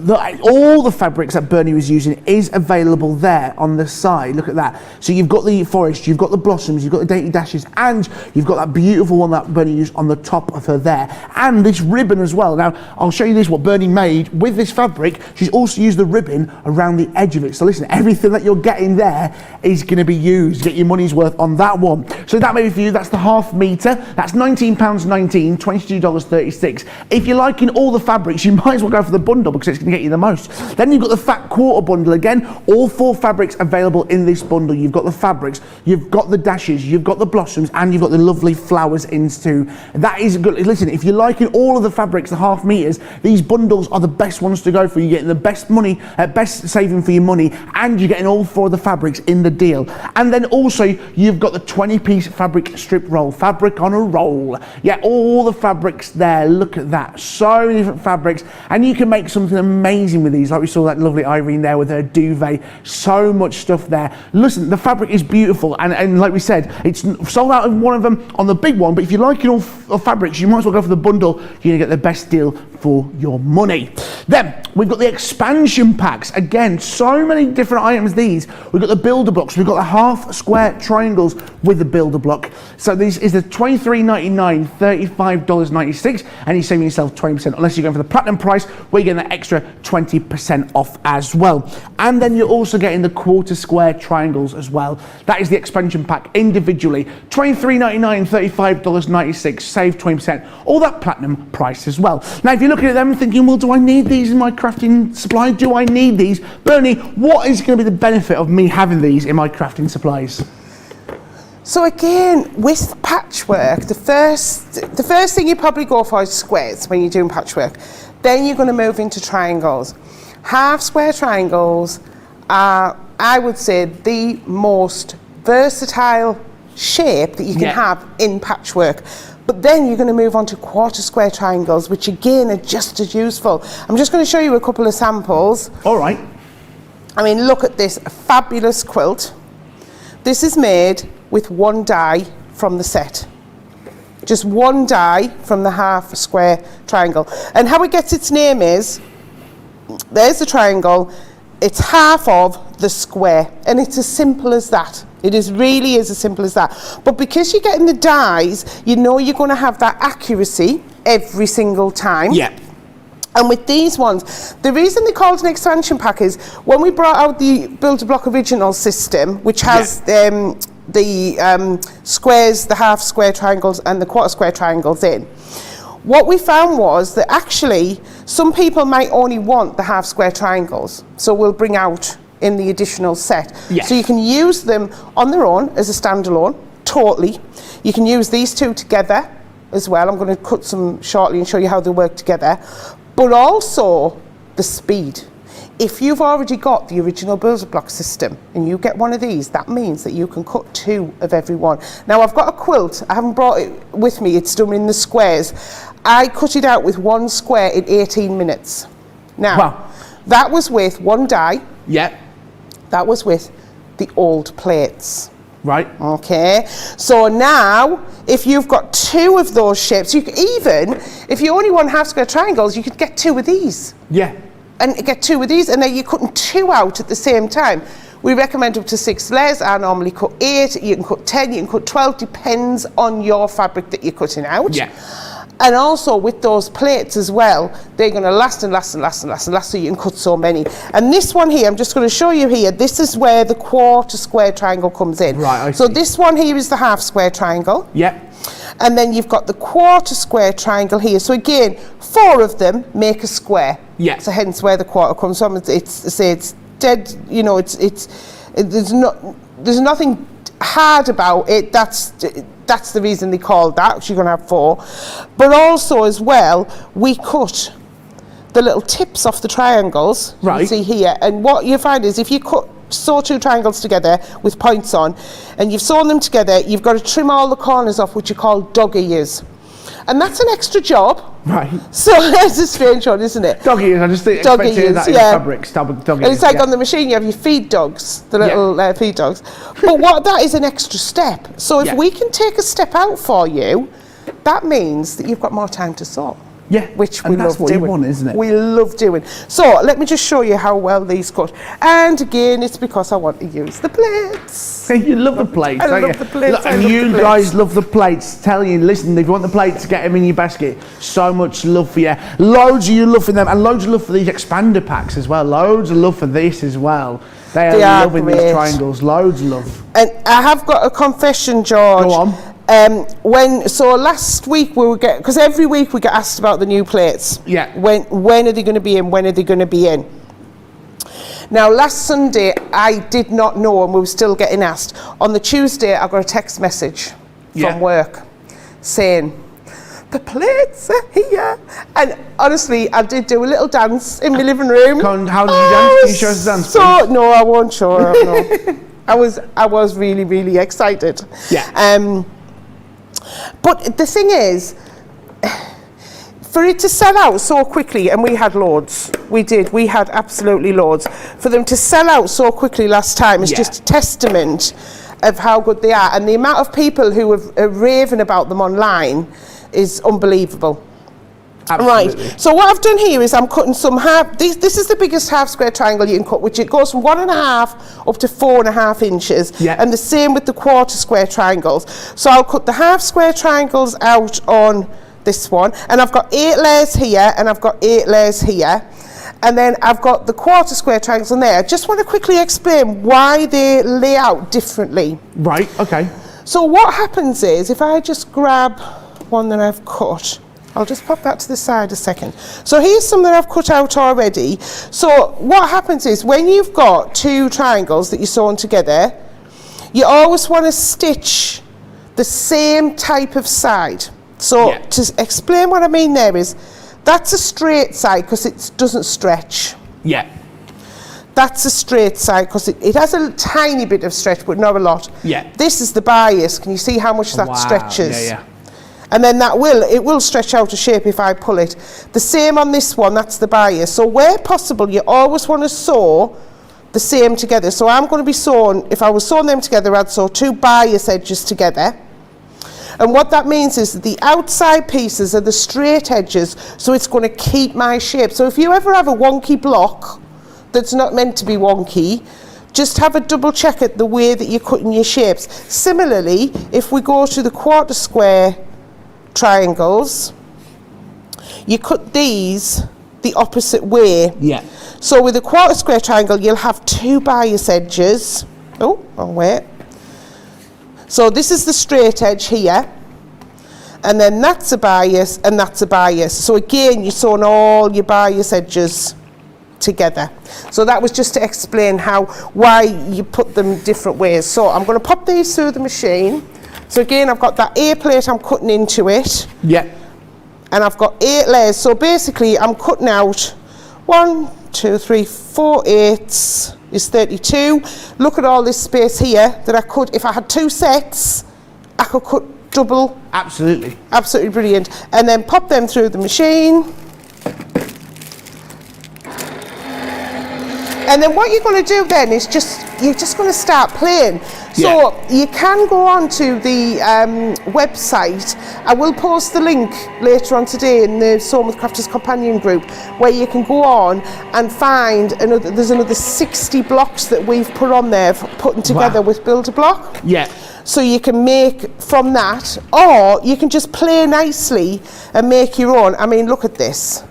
all the fabrics that Bernie was using is available there on the side. Look at that. So you've got the forest, you've got the blossoms, you've got the dainty dashes, and you've got that beautiful one that Bernie used on the top of her there. And this ribbon as well. Now, I'll show you this, what Bernie made with this fabric. She's also used the ribbon around the edge of it. So listen, everything that you're getting there is going to be used. Get your money's worth on that one. So that may be for you. That's the half-metre. That's £19.19, $22.36. If you're liking all the fabrics, you might as well go for the bundle because it's going to get you the most. Then you've got the fat quarter bundle. Again, all 4 fabrics available in this bundle. You've got the fabrics, you've got the dashes, you've got the blossoms, and you've got the lovely flowers into. That is good. Listen, if you're liking all of the fabrics, the half meters, these bundles are the best ones to go for. You're getting the best money, best saving for your money, and you're getting all 4 of the fabrics in the deal. And then also, you've got the 20-piece fabric strip roll. Fabric on a roll. Yeah, all the fabrics there. Look at that. So many different fabrics, and you can make something amazing with these. Like we saw that lovely Irene there with her duvet. So much stuff there. Listen, the fabric is beautiful, and like we said, it's sold out of one of them on the big one, but if you're liking all fabrics, you might as well go for the bundle. You're going to get the best deal for your money. Then we've got the expansion packs. Again, so many different items. These, we've got the builder blocks, we've got the half square triangles with the builder block. So this is the $23.99, $35.96, and you're saving yourself 20%, unless you're going for the platinum price, where you're getting that extra 20% off as well. And then you're also getting the quarter square triangles as well. That is the expansion pack individually, $23.99, $35.96, save 20%, all that platinum price as well. Now, if you're looking at them and thinking, well, do I need these in my crafting supply? Do I need these? Bernie, what is going to be the benefit of me having these in my crafting supplies? So again, with patchwork, the first thing you probably go for is squares when you're doing patchwork. Then you're going to move into triangles. half square triangles are, I would say, the most versatile shape that you can have in patchwork. But then you're going to move on to quarter square triangles, which again are just as useful. I'm just going to show you a couple of samples. All right. I mean, look at this fabulous quilt. This is made with one die from the set. Just one die from the half square triangle. And how it gets its name is, there's the triangle, it's half of the square. And it's as simple as that. It really is as simple as that. But because you're getting the dies, you know you're going to have that accuracy every single time. Yeah. And with these ones, the reason they called an expansion pack is when we brought out the Build-A-Block Original system, which has the squares, the half square triangles and the quarter square triangles in, what we found was that actually some people might only want the half square triangles. So we'll bring out in the additional set. Yes. So you can use them on their own as a standalone, totally. You can use these two together as well. I'm going to cut some shortly and show you how they work together. But also the speed. If you've already got the original Build-A-Block system and you get one of these, that means that you can cut two of every one. Now I've got a quilt, I haven't brought it with me, it's done in the squares. I cut it out with one square in 18 minutes. Now, that was with one die. Yeah. That was with the old plates. Right. Okay, so now if you've got two of those shapes, you can, even if you only want half square triangles, you could get two of these. Yeah. And get two of these, and then you're cutting two out at the same time. We recommend up to 6 layers. I normally cut 8, you can cut 10, you can cut 12, depends on your fabric that you're cutting out. Yeah. And also with those plates as well, they're going to last and last and last and last and last, so you can cut so many. And this one here, I'm just going to show you here, this is where the quarter square triangle comes in. Right, so this one here is the half square triangle. Yeah. And then you've got the quarter square triangle here. So again, 4 of them make a square. Yeah. So hence where the quarter comes from. It's dead, you know, there's nothing hard about it. That's the reason they called that. You're going to have 4. But also as well, we cut the little tips off the triangles. Right. You see here. And what you find is if you sew 2 triangles together with points on, and you've sewn them together, you've got to trim all the corners off, which are called dog ears. And that's an extra job. Right. So that's a strange one, isn't it? Dog ears, I just think Dog expect to hear ears, that in yeah. fabrics. Dog ears, And it's like on the machine, you have your feed dogs, the little feed dogs. But what that is an extra step. So if we can take a step out for you, that means that you've got more time to sew. Yeah, which and we that's love what doing. you want, isn't it? We love doing. So let me just show you how well these cut. And again, it's because I want to use the plates. You love the plates, I don't love you? the plates. Look, I and love you the plates. guys love the plates. Tell you, listen, if you want the plates, get them in your basket. So much love for you. Loads of you love for them, and loads of love for these expander packs as well. Loads of love for this as well. They are loving great. these triangles. Loads of love. And I have got a confession, George. Go on. So last week we were because every week we get asked about the new plates. Yeah. When are they going to be in? When are they going to be in? Now last Sunday I did not know, and we were still getting asked. On the Tuesday I got a text message from work saying, the plates are here. And honestly, I did do a little dance in my living room. How did you dance? Can you show us the dance, please? No, I won't show her. No. I was really, really excited. Yeah. But the thing is, for it to sell out so quickly, and we had loads, we had absolutely loads. For them to sell out so quickly last time is just a testament of how good they are. And the amount of people who have raving about them online is unbelievable. Absolutely. Right, so what I've done here is I'm cutting some half, this is the biggest half square triangle you can cut, which it goes from 1.5 up to 4.5 inches. Yeah. And the same with the quarter square triangles. So I'll cut the half square triangles out on this one, and I've got 8 layers here, and I've got 8 layers here. And then I've got the quarter square triangles on there. I just want to quickly explain why they lay out differently. Right, okay. So what happens is, if I just grab one that I've cut, I'll just pop that to the side a second. So here's some that I've cut out already. So what happens is, when you've got 2 triangles that you're sewn together, you always want to stitch the same type of side. So to explain what I mean there is, that's a straight side because it doesn't stretch. Yeah. That's a straight side because it has a tiny bit of stretch, but not a lot. Yeah. This is the bias. Can you see how much that Wow. stretches? Yeah. And then it will stretch out of shape if I pull it. The same on this one, that's the bias. So where possible, you always want to sew the same together. So I'm going to be sewing, if I was sewing them together, I'd sew 2 bias edges together. And what that means is that the outside pieces are the straight edges, so it's going to keep my shape. So if you ever have a wonky block that's not meant to be wonky, just have a double check at the way that you're cutting your shapes. Similarly, if we go to the quarter square triangles, you cut these the opposite way. Yeah. So with a quarter square triangle, you'll have 2 bias edges. Oh, wait. So this is the straight edge here, and then that's a bias and that's a bias. So again, you're sewing all your bias edges together. So that was just to explain why you put them different ways. So I'm going to pop these through the machine. So again, I've got that A plate I'm cutting into it. Yeah. And I've got 8 layers. So basically I'm cutting out 1, 2, 3, 4 8s is 32. Look at all this space here that I could, if I had 2 sets, I could cut double. Absolutely. Absolutely brilliant. And then pop them through the machine. And then what you're going to do then is you're just going to start playing. So you can go on to the website. I will post the link later on today in the Sewing with Crafters companion group, where you can go on and find there's another 60 blocks that we've put on there, putting together with Build-A-Block. Yeah. So you can make from that, or you can just play nicely and make your own. I mean, look at this.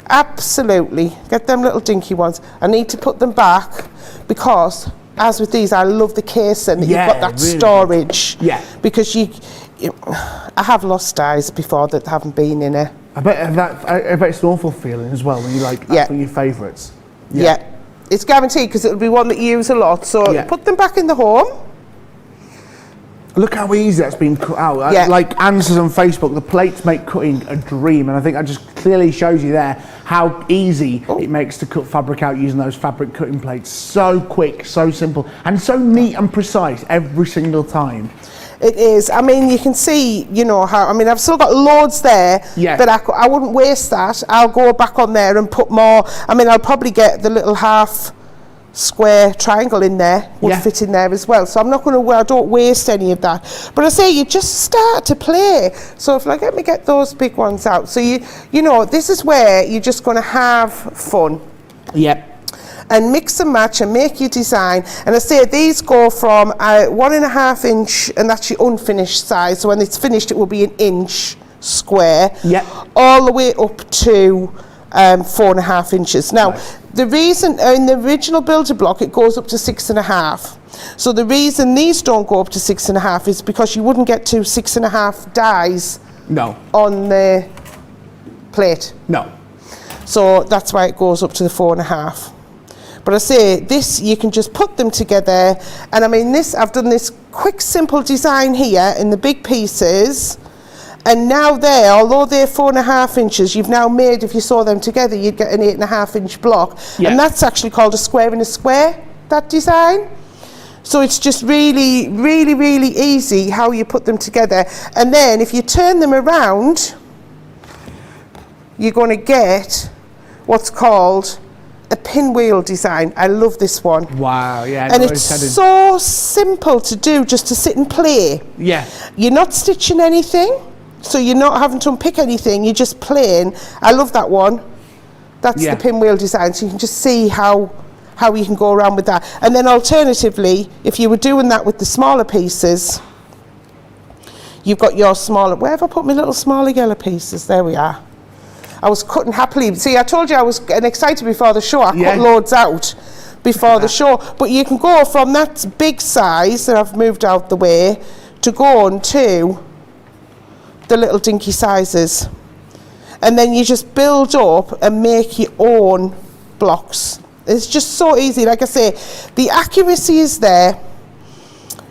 Absolutely. Get them little dinky ones. I need to put them back because, as with these, I love the casing that you've got that really storage. Yeah. Because I have lost dies before that haven't been in it. I bet it's an awful feeling as well when you that's one of your favourites. Yeah. It's guaranteed because it'll be one that you use a lot. So put them back in the home. Look how easy that's been cut out. Like Anne says on Facebook, the plates make cutting a dream, and I think that just clearly shows you there how easy it makes to cut fabric out using those fabric cutting plates. So quick, so simple, and so neat and precise every single time. It is. I mean, you can see, how, I've still got loads there, but I wouldn't waste that. I'll go back on there and put more. I'll probably get the little half square triangle in there, would fit in there as well. So I'm not going to, I don't waste any of that. But I say, you just start to play. So if let me get those big ones out. So this is where you're just going to have fun. Yep. And mix and match and make your design. And I say these go from 1.5 inch, and that's your unfinished size. So when it's finished, it will be 1 inch square. Yep. All the way up to 4.5 inches. Now, the reason in the original Build-A-Block it goes up to 6.5. So the reason these don't go up to 6.5 is because you wouldn't get to 6.5 dies. No. On the plate. No. So that's why it goes up to the 4.5. But I say this, you can just put them together, and I've done this quick, simple design here in the big pieces. And now although they're 4.5 inches, you've now made, if you sew them together, you'd get an 8.5 inch block. Yeah. And that's actually called a square in a square, that design. So it's just really, really, really easy how you put them together. And then if you turn them around, you're going to get what's called a pinwheel design. I love this one. Wow, yeah. And it's so simple to do, just to sit and play. Yeah. You're not stitching anything. So you're not having to unpick anything, you're just playing. I love that one. That's the pinwheel design, so you can just see how you can go around with that. And then alternatively, if you were doing that with the smaller pieces, you've got your smaller, where have I put my little smaller yellow pieces? There we are. I was cutting happily. See, I told you I was getting excited before the show. I cut loads out before the show. But you can go from that big size that I've moved out the way to go on to the little dinky sizes, and then you just build up and make your own blocks. It's just so easy. Like I say, the accuracy is there.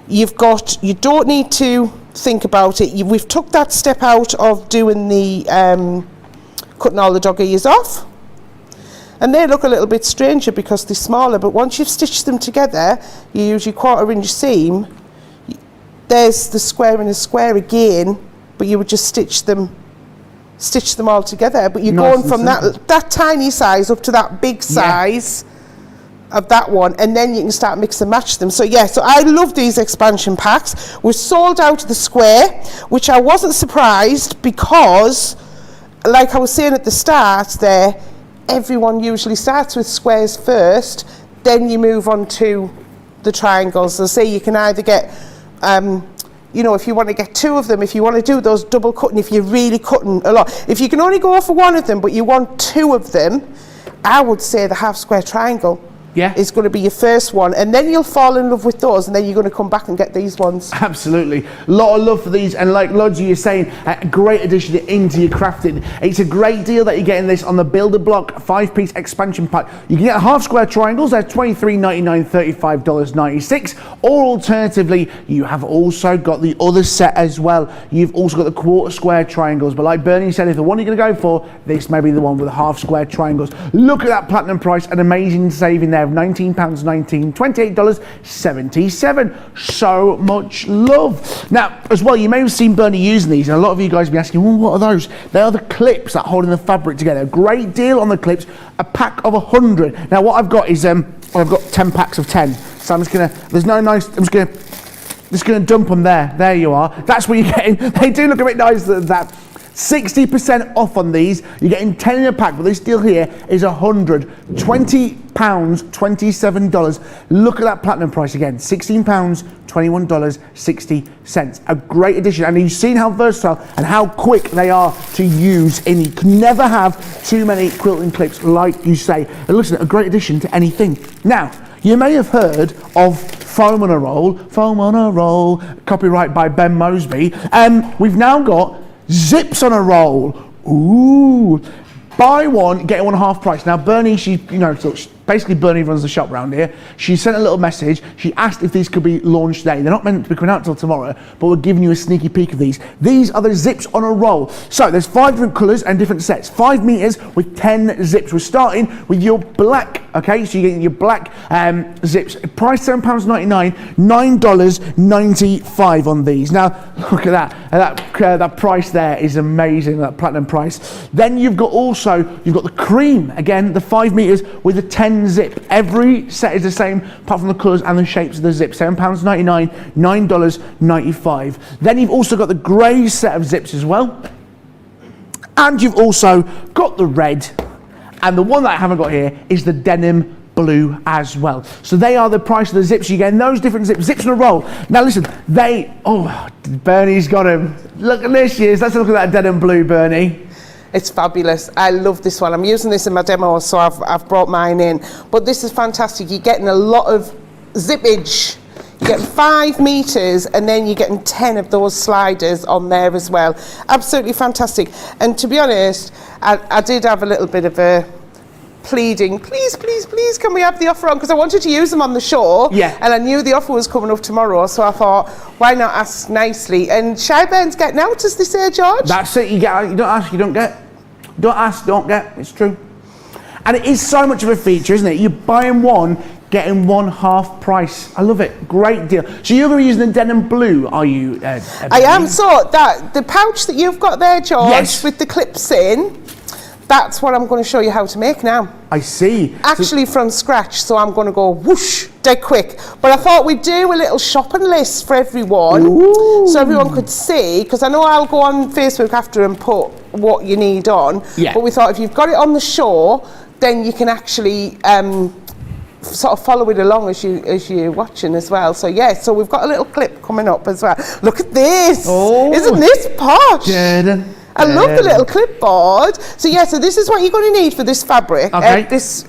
You don't need to think about it. We've took that step out of doing the cutting all the dog ears off, And they look a little bit stranger because they're smaller, but once you've stitched them together, you use your 1/4 inch seam, there's the square and a square again, but you would just stitch them all together. But you're Nice going from and that tiny size up to that big size of that one, and then you can start mix and match them. So yeah, so I love these expansion packs. We're sold out of the square, which I wasn't surprised because, like I was saying at the start there, everyone usually starts with squares first, then you move on to the triangles. So say you can either get, you know, if you want to get 2 of them, if you want to do those double cutting, if you're really cutting a lot. If you can only go for 1 of them, but you want 2 of them, I would say the half square triangle is going to be your first one, and then you'll fall in love with those, and then you're going to come back and get these ones. Absolutely. A lot of love for these, and like Lodgy is saying, a great addition into your crafting. It's a great deal that you're getting this on the Builder Block 5-piece expansion pack. You can get half square triangles, they're $23.99, $35.96, or alternatively, you have also got the other set as well. You've also got the 1/4 square triangles, but like Bernie said, if the one you're going to go for, this may be the one with the half square triangles. Look at that platinum price, an amazing saving there of £19.19, $28.77. So much love. Now, as well, you may have seen Bernie using these, and a lot of you guys will be asking, well, what are those? They are the clips that hold in the fabric together. Great deal on the clips, a pack of 100. Now, what I've got is, I've got 10 packs of 10. So I'm just gonna, there's no nice, I'm just gonna dump them there. There you are. That's what you're getting. They do look a bit nicer than that. 60% off on these. You're getting 10 in a pack, but this deal here is 100. £20, $27. Look at that platinum price again. £16, $21.60. A great addition. And you've seen how versatile and how quick they are to use. And you can never have too many quilting clips, like you say. And listen, a great addition to anything. Now, you may have heard of foam on a roll, copyright by Ben Mosby. We've now got zips on a roll. Ooh. Buy one, get one half price. Now Bernie, basically Bernie runs the shop around here. She sent a little message. She asked if these could be launched today. They're not meant to be coming out till tomorrow, but we're giving you a sneaky peek of these. These are the zips on a roll. So there's 5 different colours and different sets. 5 meters with 10 zips. We're starting with your black, okay? So you're getting your black zips. Price £7.99, $9.95 on these. Now, look at that. That price there is amazing, that platinum price. Then you've got the cream. Again, the 5 meters with the 10 zip. Every set is the same, apart from the colours and the shapes of the zip. £7.99, $9.95. Then you've also got the grey set of zips as well. And you've also got the red. And the one that I haven't got here is the denim blue as well. So they are the price of the zips. You get those different zips in a roll. Now listen, Bernie's got them. Look at this, let's look at that denim blue, Bernie. It's fabulous. I love this one. I'm using this in my demo, so I've brought mine in. But this is fantastic. You're getting a lot of zippage. You're getting 5 meters, and then you're getting 10 of those sliders on there as well. Absolutely fantastic. And to be honest, I did have a little bit of a pleading, please, can we have the offer on? Because I wanted to use them on the show, and I knew the offer was coming up tomorrow, so I thought, why not ask nicely? And Shybairn's getting out, as they say, George. That's it. You don't ask, you don't get. Don't ask, don't get. It's true. And it is so much of a feature, isn't it? You're buying one, getting one half price. I love it. Great deal. So you're going to be using the denim blue, are you? I am. So the pouch that you've got there, George, with the clips in, that's what I'm going to show you how to make now. I see. Actually from scratch, so I'm going to go whoosh, dead quick. But I thought we'd do a little shopping list for everyone, so everyone could see, because I know I'll go on Facebook after and put what you need on, but we thought if you've got it on the show, then you can actually sort of follow it along as you're watching as well. So so we've got a little clip coming up as well. Look at this. Isn't this posh? I love the little clipboard. So so this is what you're going to need for this fabric. This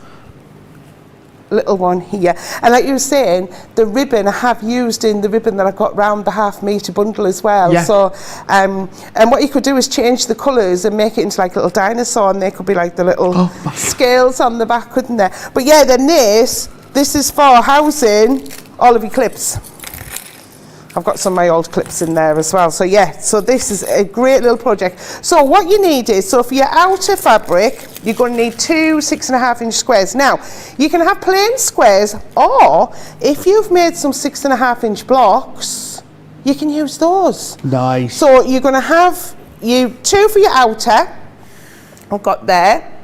little one here. And like you were saying, the ribbon I have used in the ribbon that I got round the half metre bundle as well. So and what you could do is change the colours and make it into like a little dinosaur, and there could be like the little scales on the back, couldn't there? But then this is for housing all of your clips. I've got some of my old clips in there as well. So yeah, so this is a great little project. So what you need is, so for your outer fabric, you're going to need 2 6.5-inch squares. Now, you can have plain squares, or if you've made some 6.5-inch blocks, you can use those. Nice. So you're going to have 2 for your outer, I've got there,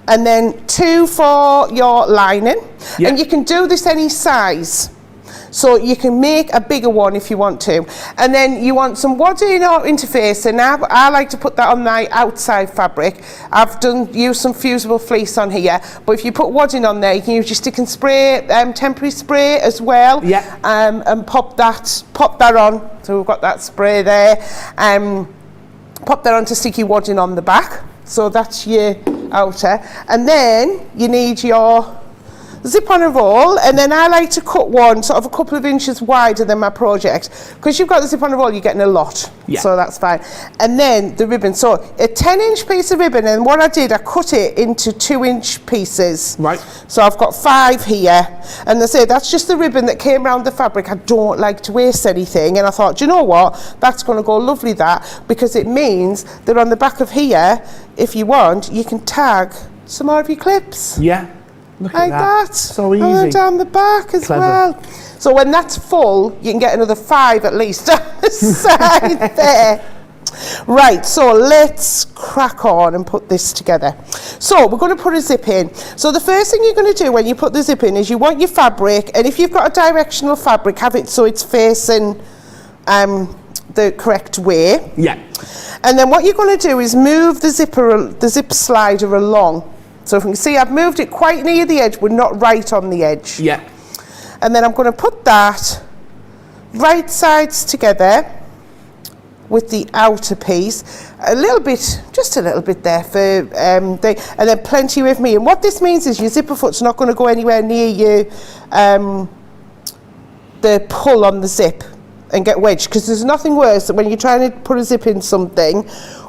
and then 2 for your lining. Yep. And you can do this any size. So you can make a bigger one if you want to. And then you want some wadding or interface, and I like to put that on my outside fabric. I've used some fusible fleece on here, but if you put wadding on there, you can use your stick and spray, temporary spray as well. Yeah. And pop that on. So we've got that spray there. Pop that on to stick your wadding on the back. So that's your outer. And then you need your zip on a roll, and then I like to cut one sort of a couple of inches wider than my project, because you've got the zip on a roll, you're getting a lot. Yeah. So that's fine. And then the ribbon, so a 10-inch piece of ribbon, and what I did, I cut it into 2-inch pieces. Right. So I've got 5 here, and I say that's just the ribbon that came around the fabric. I don't like to waste anything, and I thought, do you know what, that's going to go lovely, that, because it means that on the back of here, if you want, you can tag some more of your clips. Yeah. Look Like at that. that. So And easy. then down the back as Clever. well. So when that's full, you can get another 5 at least on the side there. Right, so let's crack on and put this together. So we're going to put a zip in. So the first thing you're going to do when you put the zip in is you want your fabric, and if you've got a directional fabric, have it so it's facing the correct way. Yeah. And then what you're going to do is move the zip slider along. So if you can see, I've moved it quite near the edge, but not right on the edge. Yeah. And then I'm going to put that right sides together with the outer piece, a little bit, just a little bit there for and then plenty with me. And what this means is your zipper foot's not going to go anywhere near you, the pull on the zip and get wedged, because there's nothing worse than when you're trying to put a zip in something.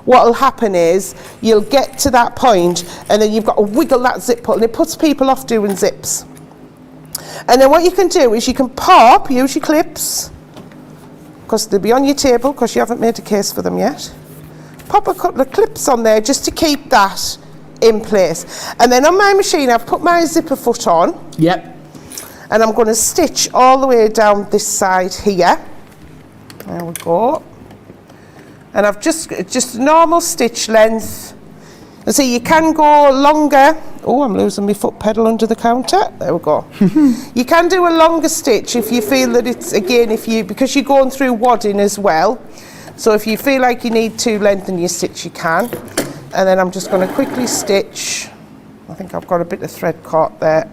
What will happen is you'll get to that point and then you've got to wiggle that zip pull, and it puts people off doing zips. And then what you can do is you can use your clips, because they'll be on your table because you haven't made a case for them yet. Pop a couple of clips on there just to keep that in place. And then on my machine I've put my zipper foot on. Yep. And I'm going to stitch all the way down this side here. There we go. And I've just normal stitch length. And so you can go longer. Oh, I'm losing my foot pedal under the counter. There we go. You can do a longer stitch if you feel that it's, again, because you're going through wadding as well. So if you feel like you need to lengthen your stitch, you can. And then I'm just going to quickly stitch. I think I've got a bit of thread caught there.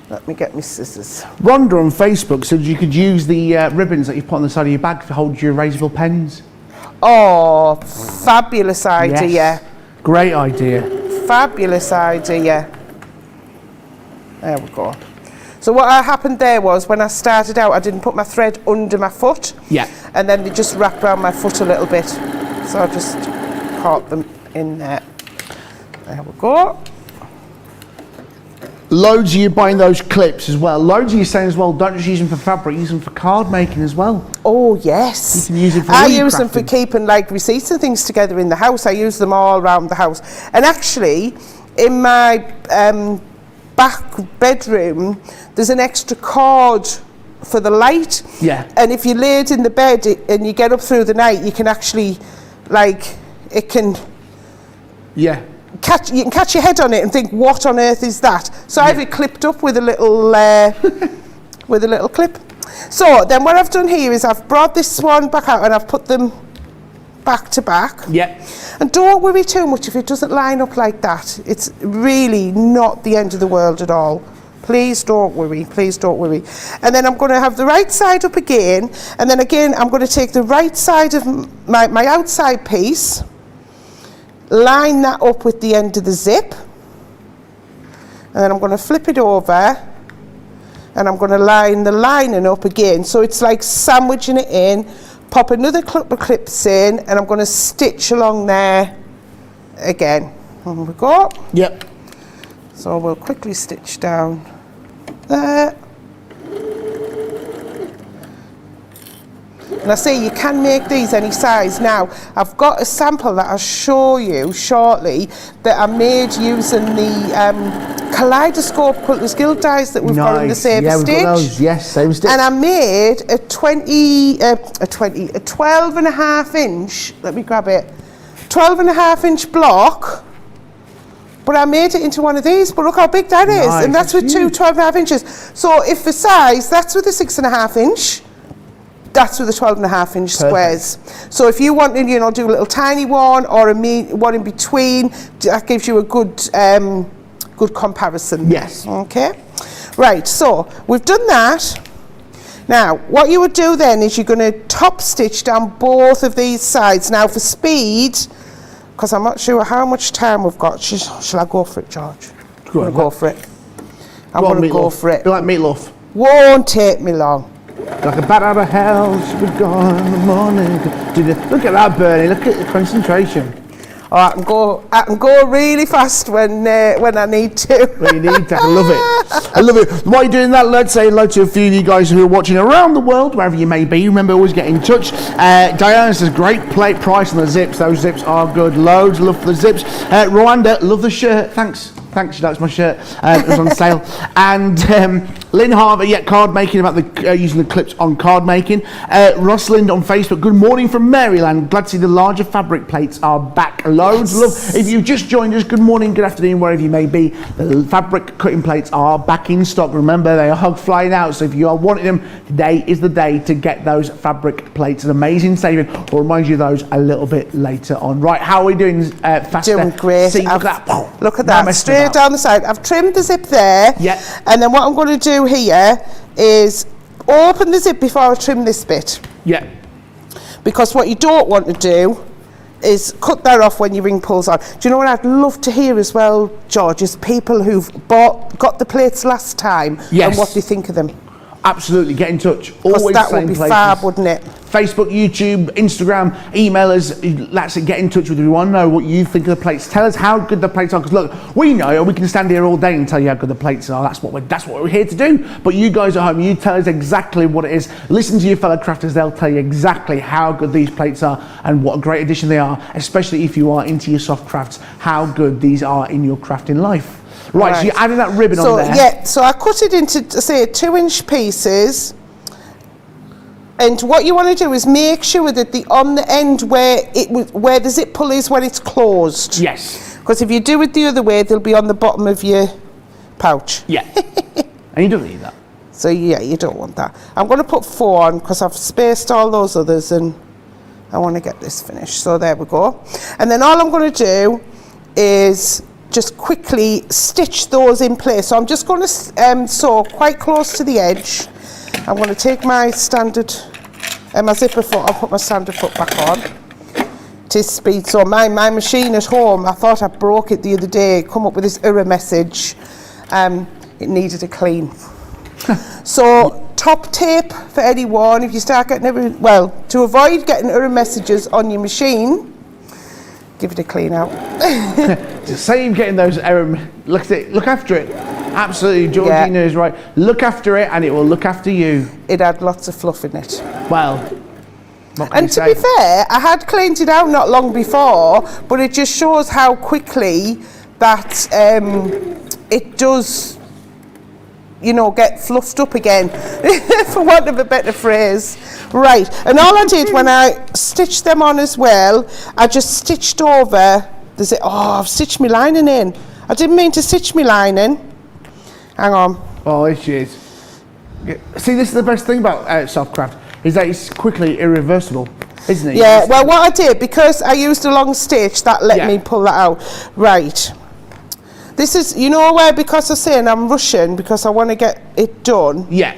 Let me get my scissors. Rhonda on Facebook said you could use the ribbons that you put on the side of your bag to hold your erasable pens. Oh, fabulous idea. Yes. Great idea. Fabulous idea. There we go. So what happened there was, when I started out, I didn't put my thread under my foot. Yeah. And then they just wrapped around my foot a little bit. So I just caught them in there. There we go. Loads of you buying those clips as well. Loads of you saying as well, don't just use them for fabric, use them for card making as well. Oh yes. You can use it for I use them for crafting. keeping like receipts and things together in the house. I use them all around the house. And actually, in my back bedroom, there's an extra cord for the light. Yeah. And if you lay it in the bed and you get up through the night, you can actually, it can... Yeah. You can catch your head on it and think, what on earth is that? So I have it clipped up with a little clip. So then what I've done here is I've brought this one back out and I've put them back to back. Yeah. And don't worry too much if it doesn't line up like that. It's really not the end of the world at all. Please don't worry, please don't worry. And then I'm going to have the right side up again, and then again I'm going to take the right side of my outside piece, line that up with the end of the zip, and then I'm going to flip it over and I'm going to line the lining up again, so it's like sandwiching it in. Pop another couple of clips in and I'm going to stitch along there again. There we go. Yep. So we'll quickly stitch down there. And I say you can make these any size. Now, I've got a sample that I'll show you shortly that I made using the kaleidoscope Quilters Guild dies that we've got in the Saver yeah, we've Stitch. got those. Yes, same stitch. And I made a 12.5 inch, let me grab it, 12.5 inch block. But I made it into one of these, but look how big that is. Nice, And that's with two 12.5 inches. So if for size, that's with a 6.5 inch. That's with the 12.5 inch squares. So if you want to, you know, do a little tiny one or a one in between, that gives you a good good comparison. Yes. Okay. Right, so we've done that. Now, what you would do then is you're going to top stitch down both of these sides. Now for speed, because I'm not sure how much time we've got. Shall I go for it, George? I'm going to go for it. I'm going to go for it. Be like meatloaf. Won't take me long. Like a bat out of hell, she'll be gone in the morning. Look at that, Bernie. Look at the concentration. Oh, I can go really fast when I need to. When you need to. I love it. I love it. While you're doing that, let's say hello to a few of you guys who are watching around the world, wherever you may be. Remember, always get in touch. Diana says, great price on the zips. Those zips are good. Loads of love for the zips. Rwanda, love the shirt. Thanks, she likes my shirt. It was on sale. And Lynn Harvey, card making, about the using the clips on card making. Rosalind on Facebook, good morning from Maryland. Glad to see the larger fabric plates are back. Loads of love. If you've just joined us, good morning, good afternoon, wherever you may be. The fabric cutting plates are back in stock. Remember, they are flying out. So if you are wanting them, today is the day to get those fabric plates. An amazing saving. We'll remind you of those a little bit later on. Right, how are we doing, faster? Doing great. See, look at that. Look at that. Straight down the side. I've trimmed the zip there. Yeah. And then what I'm going to do here is open the zip before I trim this bit. Yeah. Because what you don't want to do is cut that off when your ring pulls on. Do you know what I'd love to hear as well, George, is people who've got the plates last time and what they think of them. Absolutely, get in touch. Because Always that the same would be places. fab, wouldn't it? Facebook, YouTube, Instagram, email us. Let's get in touch with you. We want to know what you think of the plates. Tell us how good the plates are. Because look, we know we can stand here all day and tell you how good the plates are. That's what we're here to do. But you guys at home, you tell us exactly what it is. Listen to your fellow crafters. They'll tell you exactly how good these plates are and what a great addition they are. Especially if you are into your soft crafts, how good these are in your crafting life. Right, so you're adding that ribbon on there. Yeah, so I cut it into, say, 2-inch pieces. And what you want to do is make sure that on the end where the zip pull is when it's closed. Yes. Because if you do it the other way, they'll be on the bottom of your pouch. Yeah. And you don't need that. So yeah, you don't want that. I'm going to put 4 on because I've spaced all those others and I want to get this finished. So there we go. And then all I'm going to do is just quickly stitch those in place. So I'm just going to sew quite close to the edge. I'm going to take my standard, my zipper foot, I'll put my standard foot back on. It is speed. So my machine at home, I thought I broke it the other day, come up with this error message. It needed a clean. So top tip for anyone, if you start getting to avoid getting error messages on your machine, give it a clean out. Same getting those error. Look after it. Absolutely, Georgina is right. Look after it, and it will look after you. It had lots of fluff in it. Well, and to be fair, I had cleaned it out not long before, but it just shows how quickly that it does, get fluffed up again, for want of a better phrase. Right, and all I did when I stitched them on as well, I just stitched over. I've stitched my lining in. I didn't mean to stitch my lining. Hang on. Oh, there she is. See, this is the best thing about softcraft, is that it's quickly irreversible, isn't it? Yeah, well, what I did, because I used a long stitch, that let me pull that out. Right. This is, where, because I'm saying I'm rushing, because I want to get it done. Yeah.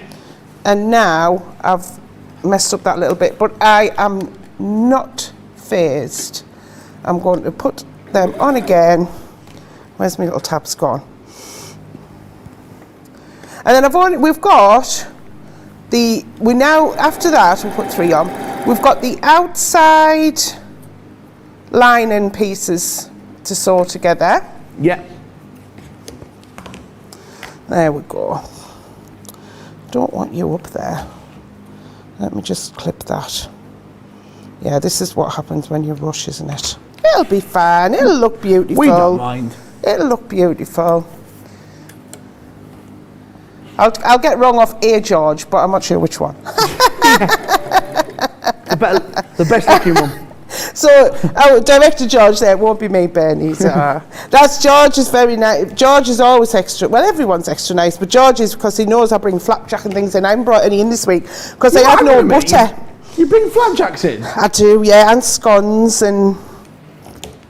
And now I've messed up that little bit, but I am not phased. I'm going to put them on again. Where's my little tabs gone? And then we've got after that, we'll put 3 on. We've got the outside lining pieces to sew together. Yeah. There we go. Don't want you up there. Let me just clip that. Yeah, this is what happens when you rush, isn't it? It'll be fine. It'll look beautiful. We don't mind. It'll look beautiful. I'll get wrong off A George, but I'm not sure which one. The best looking one. So, Director George there, it won't be me, Bernie. That's George is very nice. George is always extra, well, everyone's extra nice, but George is because he knows I bring flapjack and things in. I haven't brought any in this week because I have no butter. You bring flapjacks in? I do, yeah, and scones and...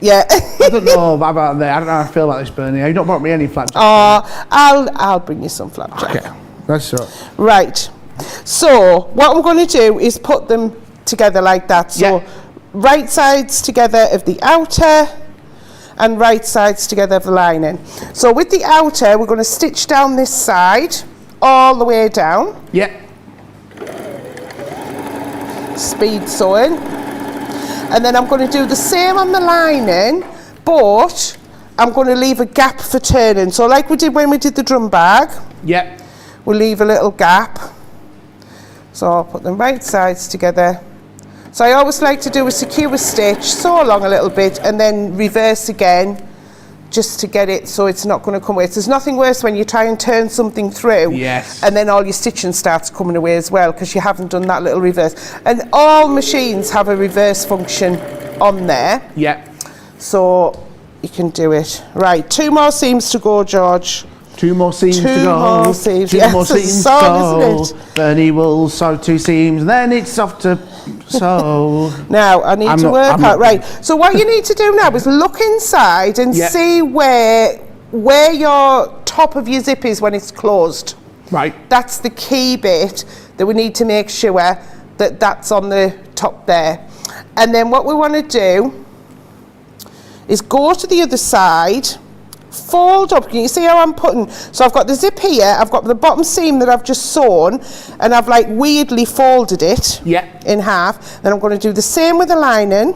Yeah. I don't know about that. I don't know how I feel about this, Bernie. You've not brought me any flapjacks. Oh, I'll bring you some flapjack. Okay, that's right. Right. So, what I'm going to do is put them together like that. So, right sides together of the outer and right sides together of the lining. So, with the outer, we're going to stitch down this side all the way down. Yeah. Speed sewing. And then I'm going to do the same on the lining, but I'm going to leave a gap for turning. So like we did when we did the drum bag, we'll leave a little gap. So I'll put them right sides together. So I always like to do a secure stitch, sew along a little bit, and then reverse again, just to get it so it's not going to come away. There's nothing worse when you try and turn something through, and then all your stitching starts coming away as well because you haven't done that little reverse. And all machines have a reverse function on there. Yeah. So you can do it. Right, 2 more seams to go, George. 2 more seams to go. 2 more seams. Two more seams to go. Isn't it? Bernie will sew 2 seams, and then it's off to sew. Now I need to work out. Right. So what you need to do now is look inside and see where your top of your zip is when it's closed. Right. That's the key bit that we need to make sure that that's on the top there. And then what we want to do is go to the other side. Fold up. Can you see how I'm putting? So I've got the zip here, I've got the bottom seam that I've just sewn, and I've like weirdly folded it in half. Then I'm going to do the same with the lining.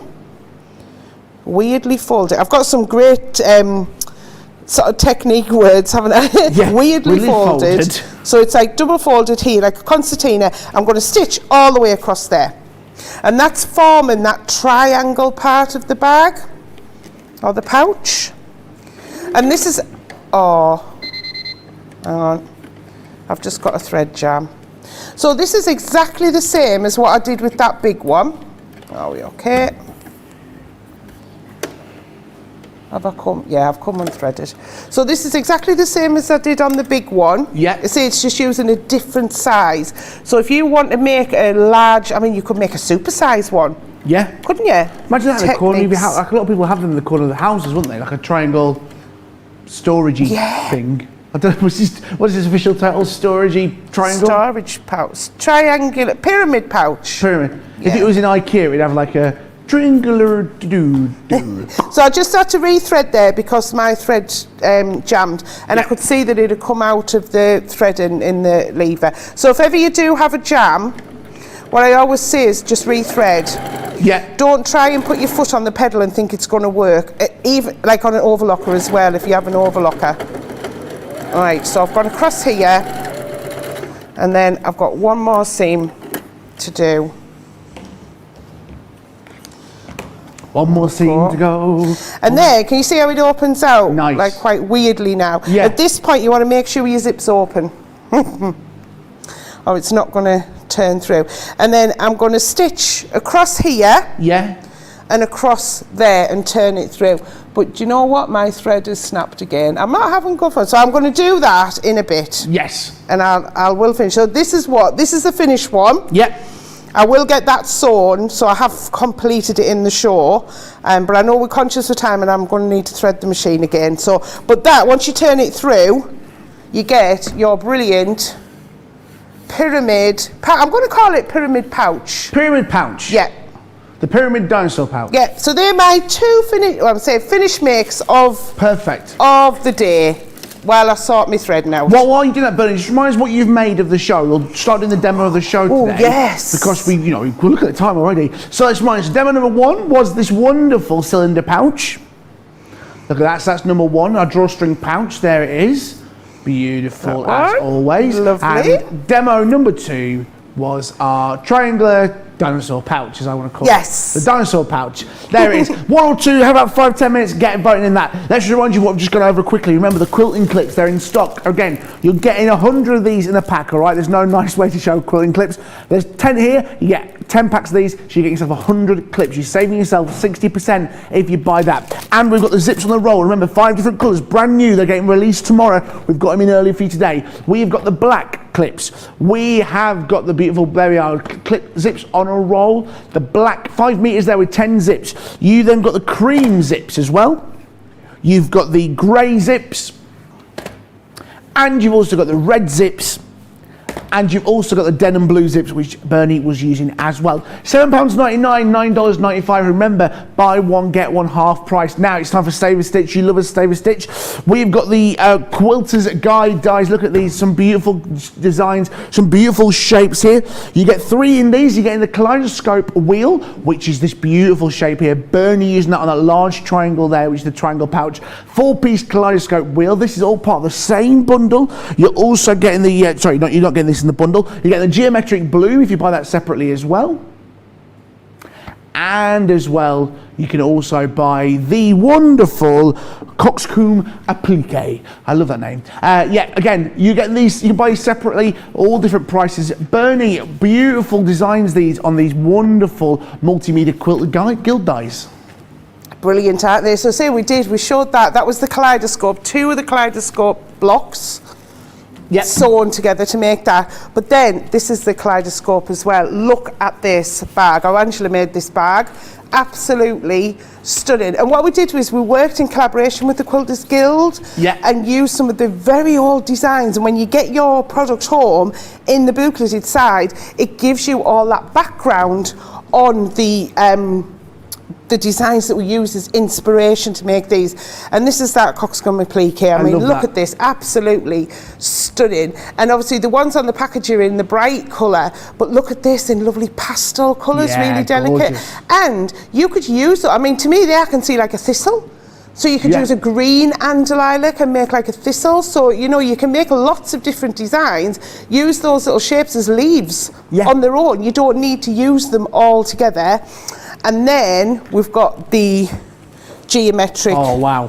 Weirdly fold it. I've got some great sort of technique words, haven't I? Yeah, weirdly folded. So it's like double folded here, like a concertina. I'm going to stitch all the way across there. And that's forming that triangle part of the bag, or the pouch. And this is, hang on, I've just got a thread jam. So this is exactly the same as what I did with that big one. Are we okay? Have I come? Yeah, I've come unthreaded. So this is exactly the same as I did on the big one. Yeah. You see, it's just using a different size. So if you want to make a large, I mean, you could make a super size one. Yeah. Couldn't you? Imagine that in the corner. Like a lot of people have them in the corner of the houses, wouldn't they? Like a triangle storagey thing. I don't know, what's his official title? Storagey triangle? Storage pouch. Triangular, pyramid pouch. Pyramid. If it was in IKEA, it'd have like a triangular do. So I just had to rethread there because my thread jammed, and I could see that it had come out of the thread in the lever. So if ever you do have a jam, what I always say is just rethread. Yeah. Don't try and put your foot on the pedal and think it's going to work. Even like on an overlocker as well, if you have an overlocker. All right, so I've gone across here, and then I've got 1 more seam to do. 1 more seam to go. And there, can you see how it opens out? Nice. Like quite weirdly now. Yeah. At this point, you want to make sure your zip's open. Or it's not going to turn through. And then I'm going to stitch across here. Yeah. And across there and turn it through. But do you know what? My thread is snapped again. I'm not having good fun. So I'm going to do that in a bit. Yes. And I will finish. So this is the finished one. Yeah. I will get that sewn, so I have completed it in the show, but I know we're conscious of time and I'm going to need to thread the machine again. So, but that, once you turn it through, you get your brilliant pyramid, I'm going to call it pyramid pouch. Pyramid pouch? Yeah. The pyramid dinosaur pouch? Yeah, so they're my 2 finished makes of... Perfect. ...of the day. While I sort my thread out. Well, while you do that, Bernie, just remind us what you've made of the show. We'll start doing the demo of the show today. Oh, yes. Because we look at the time already. So let's remind us, demo number 1 was this wonderful cylinder pouch. Look at that, so that's number 1, our drawstring pouch. There it is. Beautiful as always. Lovely. And demo number 2 was our triangular dinosaur pouch, as I want to call Yes. it. The dinosaur pouch. There it is. 1 or 2, have about 5-10 minutes, get voting in that. Let's just remind you what we've just gone over quickly. Remember the quilting clips, they're in stock. Again, you're getting 100 of these in a pack, all right? There's no nice way to show quilting clips. There's 10 here, you get 10 packs of these, so you get yourself 100 clips. You're saving yourself 60% if you buy that. And we've got the zips on the roll. Remember, 5 different colours, brand new. They're getting released tomorrow. We've got them in early for you today. We've got the black clips. We have got the beautiful, there we are, clip zips on a roll. The black 5 meters there with 10 zips. You then got the cream zips as well. You've got the grey zips. And you've also got the red zips. And you've also got the denim blue zips, which Bernie was using as well. £7.99, $9.95. Remember, buy one, get one half price. Now it's time for Save a Stitch. You love a Save a Stitch. We've got the Quilter's Guide dies. Look at these, some beautiful designs, some beautiful shapes here. You get 3 in these. You get in the kaleidoscope wheel, which is this beautiful shape here. Bernie using that on that large triangle there, which is the triangle pouch. 4-piece kaleidoscope wheel. This is all part of the same bundle. You're also getting the, you're not getting this in the bundle. You get the geometric blue if you buy that separately as well. And as well, you can also buy the wonderful Coxcomb Applique. I love that name. Yeah, again, you get these, you can buy separately, all different prices. Bernie, beautiful designs these on these wonderful multimedia quilted guild dies. Brilliant, aren't they? So say we showed that was the kaleidoscope, 2 of the kaleidoscope blocks. Yep. Sewn together to make that. But then this is the kaleidoscope as well. Look at this bag. Oh, Angela made this bag. Absolutely stunning. And what we did was we worked in collaboration with the Quilters Guild and used some of the very old designs. And when you get your product home in the bookleted side, it gives you all that background on the designs that we use as inspiration to make these. And this is that Coxcomb Applique. I mean, look at this, absolutely stunning. And obviously the ones on the package are in the bright colour, but look at this in lovely pastel colours, really delicate. Gorgeous. And you could use, I mean, to me there I can see like a thistle. So you could use a green and a lilac and make like a thistle. So, you know, you can make lots of different designs. Use those little shapes as leaves on their own. You don't need to use them all together. And then we've got the geometric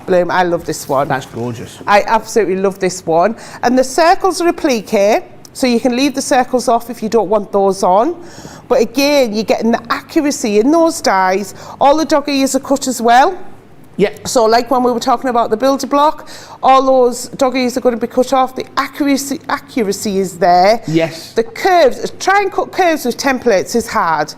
bloom. I love this one. That's gorgeous. I absolutely love this one. And the circles are applique, so you can leave the circles off if you don't want those on. But again, you're getting the accuracy in those dies. All the dog ears are cut as well. Yeah. So like when we were talking about the builder block, all those dog ears are going to be cut off. The accuracy is there. Yes. The curves, try and cut curves with templates is hard.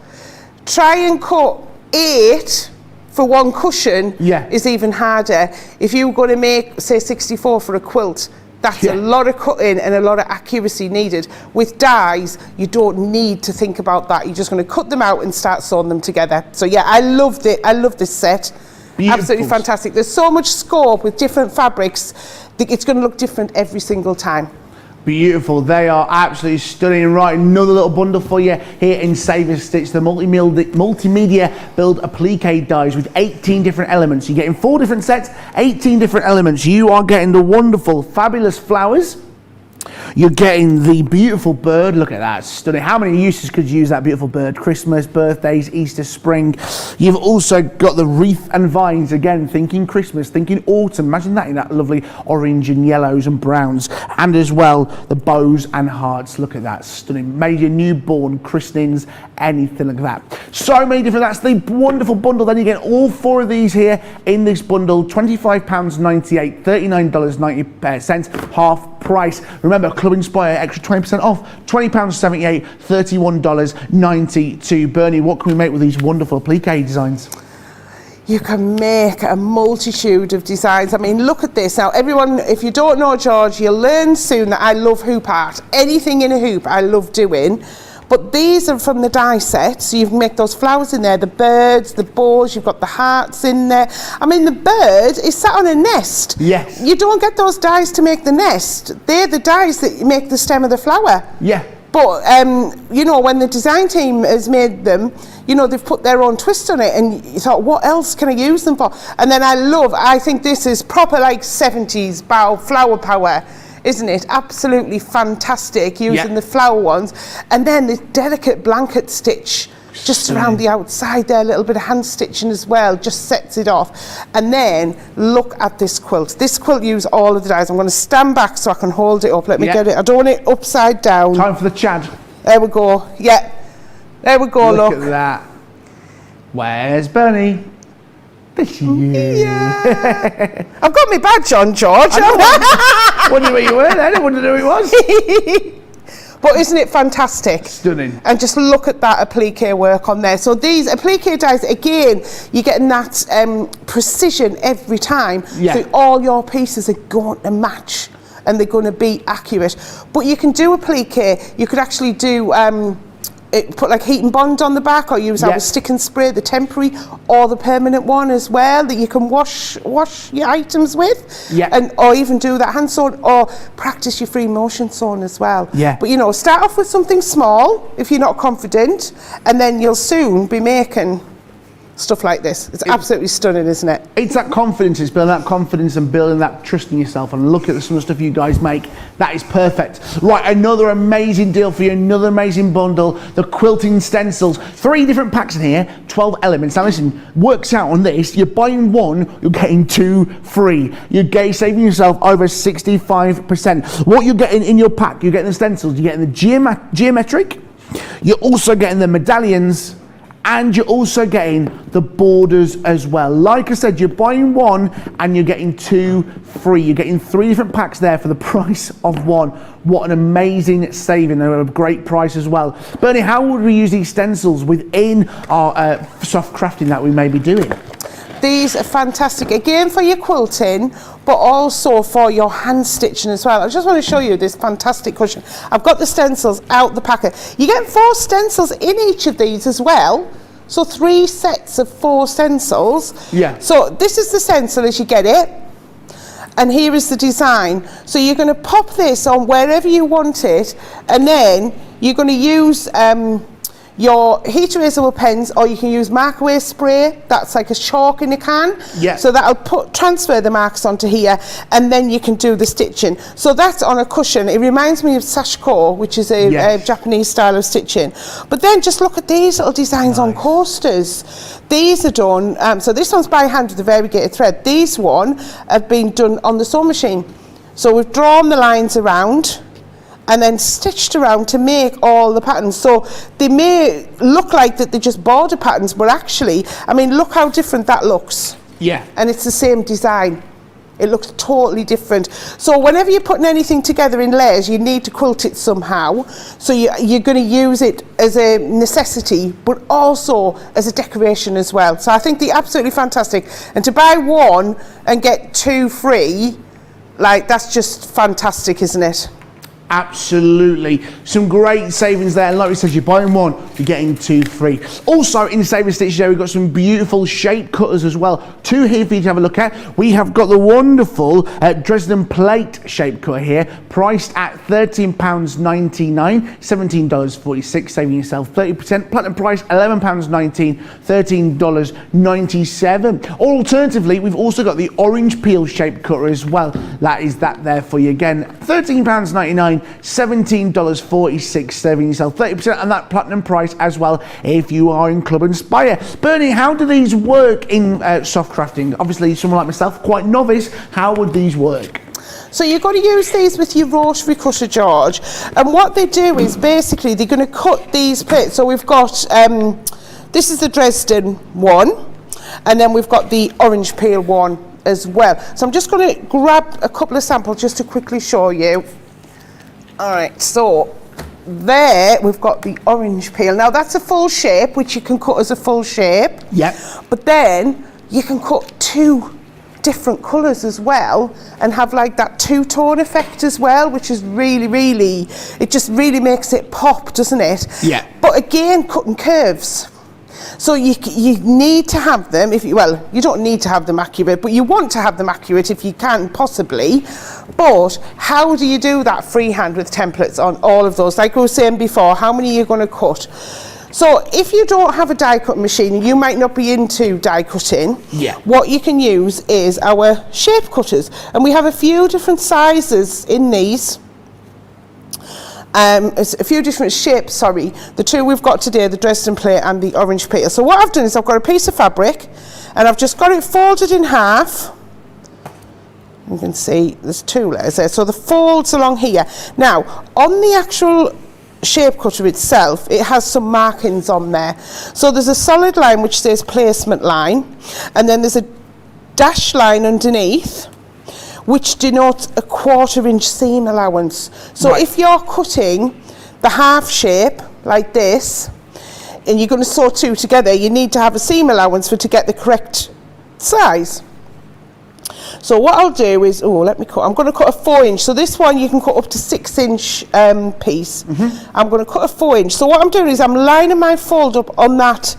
Try and cut 8 for one cushion is even harder. If you're going to make, say, 64 for a quilt, that's a lot of cutting and a lot of accuracy needed. With dies, you don't need to think about that. You're just going to cut them out and start sewing them together. So yeah, I loved it. I love this set. Beautiful. Absolutely fantastic. There's so much scope with different fabrics. It's going to look different every single time. Beautiful, they are absolutely stunning. Right, another little bundle for you here in Save a Stitch, the multimedia build applique dies with 18 different elements. You're getting 4 different sets, 18 different elements. You are getting the wonderful, fabulous flowers. You're getting the beautiful bird. Look at that, stunning. How many uses could you use that beautiful bird? Christmas, birthdays, Easter, spring. You've also got the wreath and vines. Again, thinking Christmas, thinking autumn. Imagine that in that lovely orange and yellows and browns. And as well, the bows and hearts. Look at that, stunning. Major newborn, christenings, anything like that. So many different, that's the wonderful bundle. Then you get all 4 of these here in this bundle. £25.98, $39.90, half price. Remember, Club Inspire, extra 20% off, £20.78, $31.92. Bernie, what can we make with these wonderful applique designs? You can make a multitude of designs. I mean, look at this. Now, everyone, if you don't know George, you'll learn soon that I love hoop art. Anything in a hoop, I love doing. But these are from the die set, so you can make those flowers in there, the birds, the bows, you've got the hearts in there. I mean, the bird is sat on a nest. Yes. You don't get those dies to make the nest. They're the dies that make the stem of the flower. Yeah. But, you know, when the design team has made them, you know, they've put their own twist on it, and you thought, what else can I use them for? And then I think this is proper, like, 70s flower power. isn't it? Absolutely fantastic using the flower ones. And then the delicate blanket stitch just around the outside there, a little bit of hand stitching as well, just sets it off. And then look at this quilt. This quilt uses all of the dies. I'm going to stand back so I can hold it up. Let me get it. I don't want it upside down. Time for the Chad. There we go. Yeah. There we go, look. Look at that. Where's Bernie? There she is. Yeah. I've got my badge on, George. I wonder where you were then. I wondered who it was. But isn't it fantastic? Stunning. And just look at that applique work on there. So these applique dies, again, you're getting that precision every time. Yeah. So all your pieces are going to match and they're going to be accurate. But you can do applique. You could actually do put like heat and bond on the back, or use our stick and spray, the temporary or the permanent one as well, that you can wash your items with. Yeah. And or even do that hand sewn, or practice your free motion sewn as well. Yeah. But you know, start off with something small if you're not confident, and then you'll soon be making stuff like this. It's absolutely stunning, isn't it? It's that confidence, it's building that confidence and building that trust in yourself. And look at some of the stuff you guys make. That is perfect. Right, another amazing deal for you, another amazing bundle. The quilting stencils. 3 different packs in here, 12 elements. Now listen, works out on this, you're buying 1, you're getting 2 free. You're saving yourself over 65%. What you're getting in your pack, you're getting the stencils, you're getting the geometric, you're also getting the medallions, and you're also getting the borders as well. Like I said, you're buying 1 and you're getting 2 free. You're getting 3 different packs there for the price of 1. What an amazing saving, and a great price as well. Bernie, how would we use these stencils within our soft crafting that we may be doing? These are fantastic, again for your quilting, but also for your hand stitching as well. I just want to show you this fantastic cushion. I've got the stencils out the packet. You get 4 stencils in each of these as well. So 3 sets of 4 stencils. Yeah. So this is the stencil as you get it. And here is the design. So you're going to pop this on wherever you want it, and then you're going to use your heat erasable pens, or you can use mark away spray. That's like a chalk in a can. Yeah. So that'll transfer the marks onto here, and then you can do the stitching. So that's on a cushion. It reminds me of sashiko, which is a Japanese style of stitching. But then just look at these little designs on coasters. These are done, so this one's by hand with a variegated thread. These one have been done on the sewing machine. So we've drawn the lines around and then stitched around to make all the patterns. So they may look like that they're just border patterns, but actually, I mean, look how different that looks. Yeah. And it's the same design. It looks totally different. So whenever you're putting anything together in layers, you need to quilt it somehow. So you're going to use it as a necessity, but also as a decoration as well. So I think they're absolutely fantastic. And to buy 1 and get 2 free, like, that's just fantastic, isn't it? Absolutely. Some great savings there. Like we said, you're buying 1, you're getting 2 free. Also in the saving stitches there, we've got some beautiful shape cutters as well. 2 here for you to have a look at. We have got the wonderful Dresden plate shape cutter here, priced at £13.99, $17.46, saving yourself 30%. Platinum price £11.19, $13.97. Alternatively, we've also got the orange peel shape cutter as well. That is that there for you again. £13.99, $17.46, saving yourself 30%, and that platinum price as well if you are in Club Inspire. Bernie, how do these work in soft crafting? Obviously, someone like myself, quite novice, how would these work? So you've got to use these with your rotary cutter, George. And what they do is basically they're going to cut these plates. So we've got, this is the Dresden one, and then we've got the orange peel one as well. So I'm just going to grab a couple of samples just to quickly show you. All right, so there we've got the orange peel. Now that's a full shape, which you can cut as a full shape. Yep. But then you can cut 2 different colours as well and have like that 2-tone effect as well, which is really, it just really makes it pop, doesn't it? Yeah. But again, cutting curves. So you need to have them, you don't need to have them accurate, but you want to have them accurate if you can possibly. But how do you do that freehand with templates on all of those? Like we were saying before, how many are you going to cut? So if you don't have a die cutting machine and you might not be into die cutting, what you can use is our shape cutters. And we have a few different sizes in these. It's a few different shapes, sorry. The two we've got today, the Dresden plate and the orange peel. So what I've done is I've got a piece of fabric and I've just got it folded in half. You can see there's 2 layers there. So the folds along here. Now, on the actual shape cutter itself, it has some markings on there. So there's a solid line which says placement line, and then there's a dashed line underneath which denotes a 1/4 inch seam allowance. So if you're cutting the half shape like this and you're going to sew 2 together, you need to have a seam allowance to get the correct size. So what I'll do is, I'm going to cut a 4 inch. So this one you can cut up to 6 inch piece. I'm going to cut a 4 inch. So what I'm doing is I'm lining my fold up on that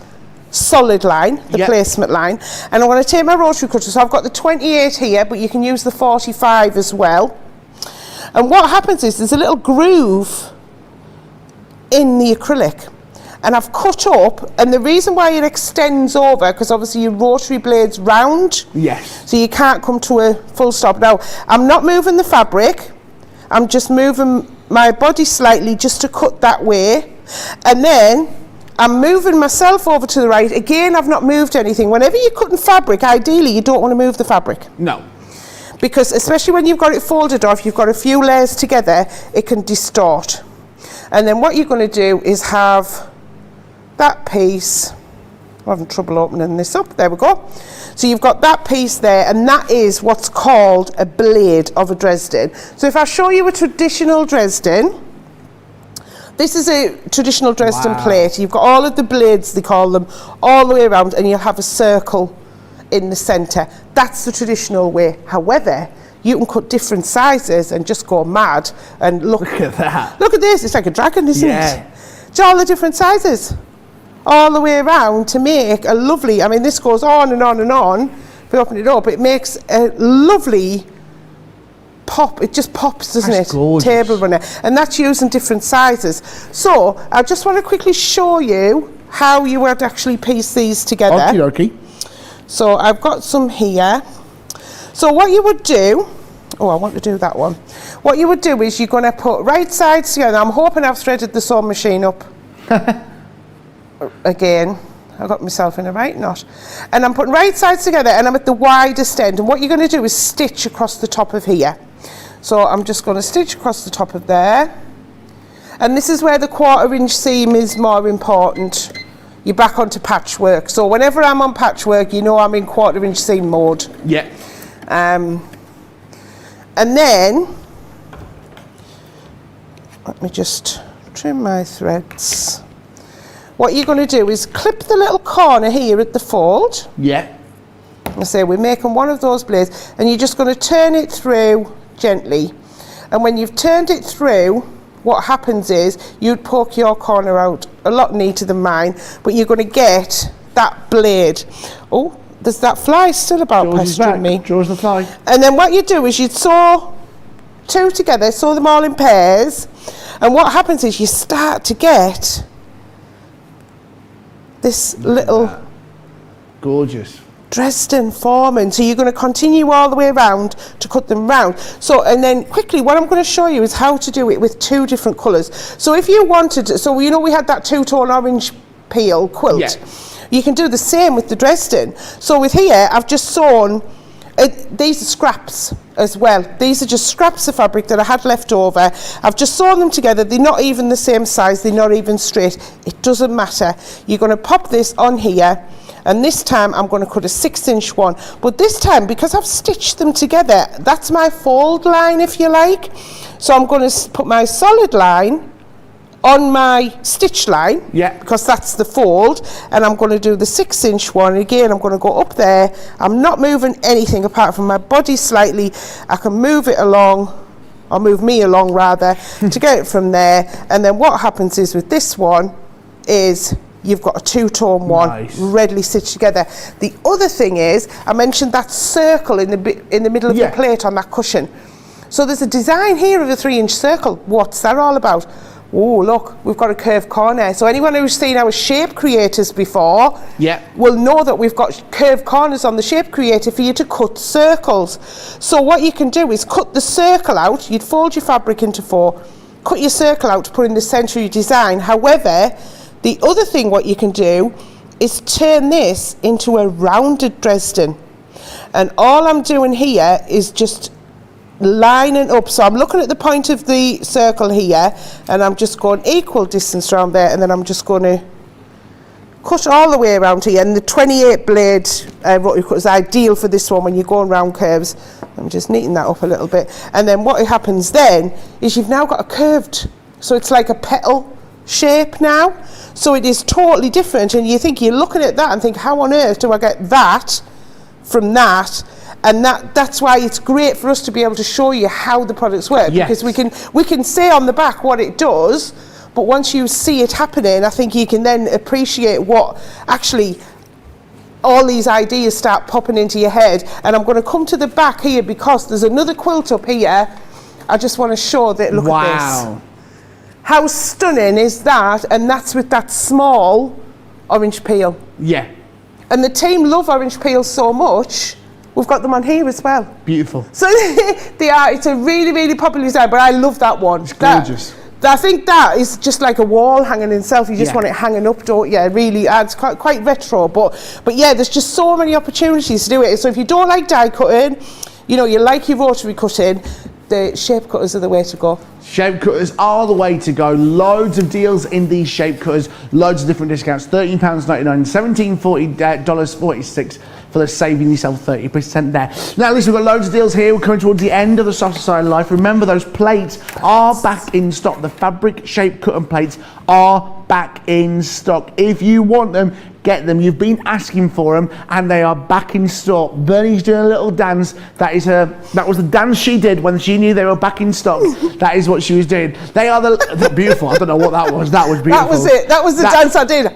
solid line, the placement line, and I'm going to take my rotary cutter. So I've got the 28 here, but you can use the 45 as well. And what happens is there's a little groove in the acrylic. And I've cut up, and the reason why it extends over, because obviously your rotary blade's round, so you can't come to a full stop. Now, I'm not moving the fabric, I'm just moving my body slightly just to cut that way, and then I'm moving myself over to the right. Again, I've not moved anything. Whenever you're cutting fabric, ideally you don't want to move the fabric. No. Because especially when you've got it folded, or if you've got a few layers together, it can distort. And then what you're going to do is have that piece. I'm having trouble opening this up. There we go. So you've got that piece there, and that is what's called a blade of a Dresden. So if I show you a traditional Dresden, this is a traditional Dresden plate. You've got all of the blades, they call them, all the way around, and you'll have a circle in the centre. That's the traditional way. However, you can cut different sizes and just go mad and look at that. Look at this. It's like a dragon, isn't it? It's all the different sizes, all the way around to make a lovely. I mean, this goes on and on and on. If we open it up, it makes a lovely pop. It just pops, doesn't it? Gorgeous. Table runner, and that's using different sizes. So I just want to quickly show you how you would actually piece these together. Okie dokie. So I've got some here. So what you would do, I want to do that one. What you would do is you're going to put right sides together. I'm hoping I've threaded the sewing machine up. Again, I got myself in a right knot. And I'm putting right sides together, and I'm at the widest end. And what you're going to do is stitch across the top of here. So I'm just going to stitch across the top of there. And this is where the 1/4 inch seam is more important. You're back onto patchwork. So whenever I'm on patchwork, you know I'm in 1/4 inch seam mode. Yeah. And then, let me just trim my threads. What you're going to do is clip the little corner here at the fold. Yeah. I say we're making one of those blades, and you're just going to turn it through gently. And when you've turned it through, what happens is you'd poke your corner out a lot neater than mine, but you're going to get that blade. Oh, there's that fly still about pestering me. George the fly. And then what you do is you'd sew 2 together, sew them all in pairs, and what happens is you start to get this little gorgeous Dresden forming. So you're going to continue all the way around to cut them round. So, and then quickly, what I'm going to show you is how to do it with 2 different colours. So if you wanted, so you know we had that 2-tone orange peel quilt. Yeah. You can do the same with the Dresden. So with here, I've just sewn, these are scraps as well. These are just scraps of fabric that I had left over. I've just sewn them together. They're not even the same size. They're not even straight. It doesn't matter. You're going to pop this on here, and this time I'm going to cut a 6 inch one. But this time, because I've stitched them together, that's my fold line, if you like. So I'm going to put my solid line on my stitch line, because that's the fold, and I'm going to do the 6 inch one. Again, I'm going to go up there. I'm not moving anything apart from my body slightly. I can move it along, or move me along rather, to get it from there. And then what happens is with this one is you've got a 2-tone one readily stitched together. The other thing is, I mentioned that circle in the middle of the plate on that cushion. So there's a design here of a 3 inch circle. What's that all about? Oh, look, we've got a curved corner. So anyone who's seen our shape creators before will know that we've got curved corners on the shape creator for you to cut circles. So what you can do is cut the circle out. You'd fold your fabric into 4, cut your circle out to put in the centre of your design. However, the other thing what you can do is turn this into a rounded Dresden. And all I'm doing here is just lining up. So I'm looking at the point of the circle here, and I'm just going equal distance around there, and then I'm just going to cut all the way around here. And the 28 blade rotary cut is ideal for this one when you're going round curves. I'm just neating that up a little bit, and then what happens then is you've now got a curved, so it's like a petal shape now. So it is totally different, and you're looking at that and think, how on earth do I get that from that? And that's why it's great for us to be able to show you how the products work, because we can say on the back what it does, but once you see it happening, I think you can then appreciate what actually all these ideas start popping into your head. And I'm going to come to the back here because there's another quilt up here. I just want to show that. Look at this. How stunning is that? And that's with that small orange peel. Yeah. And the team love orange peel so much. We've got them on here as well. Beautiful. So it's a really, really popular design, but I love that one. It's gorgeous. I think that is just like a wall hanging in itself. You just want it hanging up, don't you? Really, it's quite retro, but yeah, there's just so many opportunities to do it. So if you don't like die cutting, you like your rotary cutting, the shape cutters are the way to go. Shape cutters are the way to go. Loads of deals in these shape cutters, loads of different discounts. £13.99, $17.46 for the saving yourself 30% there. Now listen, we've got loads of deals here. We're coming towards the end of the softer side of life. Remember, those plates are back in stock. The fabric shape cut and plates are back in stock. If you want them, get them. You've been asking for them, and they are back in stock. Bernie's doing a little dance. That was the dance she did when she knew they were back in stock. That is what she was doing. They are they're beautiful. I don't know what that was. That was beautiful. That was it. That was the dance I did.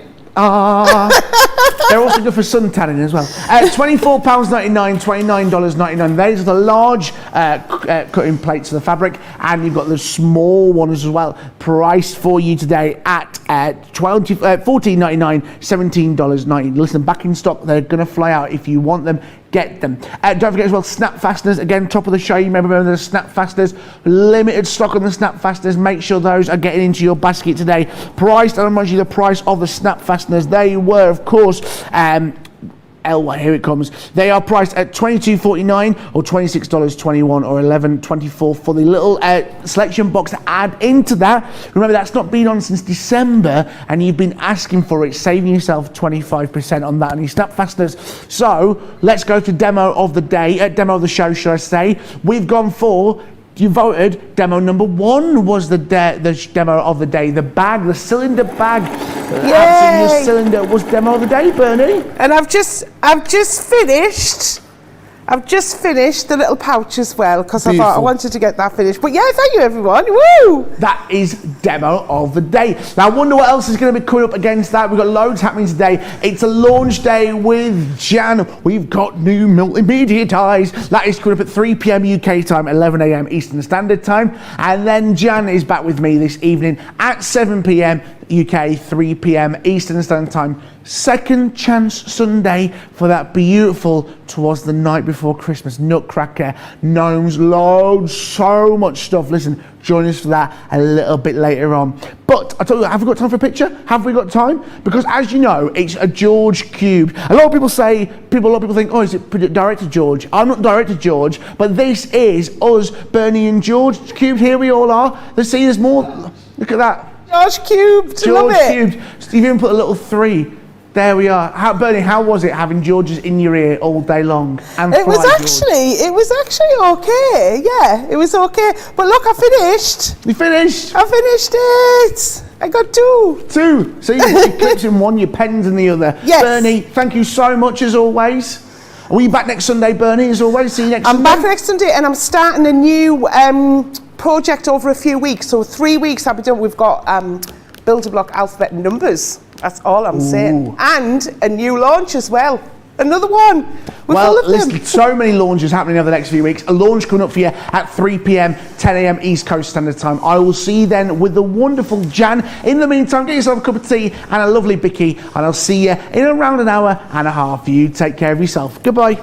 They're also good for sun tanning as well. £24.99, $29.99. Those are the large cutting plates of the fabric, and you've got the small ones as well, priced for you today at $14.99, $17.90. Listen, back in stock. They're going to fly out. If you want them, get them. Don't forget as well, snap fasteners. Again, top of the show, you remember the snap fasteners. Limited stock on the snap fasteners. Make sure those are getting into your basket today. Priced, and I'm you the price of the snap fasteners. They were, of course, here it comes. They are priced at $22.49 or $26.21 or $11.24 for the little selection box to add into that. Remember, that's not been on since December, and you've been asking for it, saving yourself 25% on that on your snap fasteners. So let's go to demo of the day, demo of the show, should I say. We've gone for, you voted, demo number 1 was the demo of the day. The bag, the cylinder bag. Absolutely, cylinder was demo of the day, Bernie. And I've just finished the little pouch as well, because I thought I wanted to get that finished. But yeah, thank you everyone. Woo! That is demo of the day. Now I wonder what else is going to be coming up against that. We've got loads happening today. It's a launch day with Jan. We've got new multimedia ties. That is coming up at 3 p.m. UK time, 11 a.m. Eastern Standard Time. And then Jan is back with me this evening at 7 p.m. UK, 3 p.m. Eastern Standard Time. Second Chance Sunday for that beautiful Twas the Night Before Christmas Nutcracker, gnomes, loads, so much stuff. Listen, join us for that a little bit later on. But I tell you, have we got time for a picture? Have we got time? Because as you know, it's a George cubed. A lot of people think, oh, is it director George? I'm not director George, but this is us, Bernie and George cubed. Here we all are. Let's see, there's more. Look at that. George cubed. George cubed. Steve even put a little 3. There we are. Bernie, how was it having George's in your ear all day long? And it was actually okay. Yeah, it was okay. But look, I finished. You finished? I finished it. I got 2. 2. So you got your clips in one, your pens in the other. Yes. Bernie, thank you so much as always. Are you back next Sunday, Bernie? As always, see you next Sunday. I'm back next Sunday, and I'm starting a new project over a few weeks. So 3 weeks I'll be done. We've got builder block alphabet numbers. That's all I'm saying. And a new launch as well. Another one. We're Well, full of them. listen, so many launches happening over the next few weeks. A launch coming up for you at 3 p.m, 10 a.m. East Coast Standard Time. I will see you then with the wonderful Jan. In the meantime, get yourself a cup of tea and a lovely bicky, and I'll see you in around an hour and a half. You take care of yourself. Goodbye.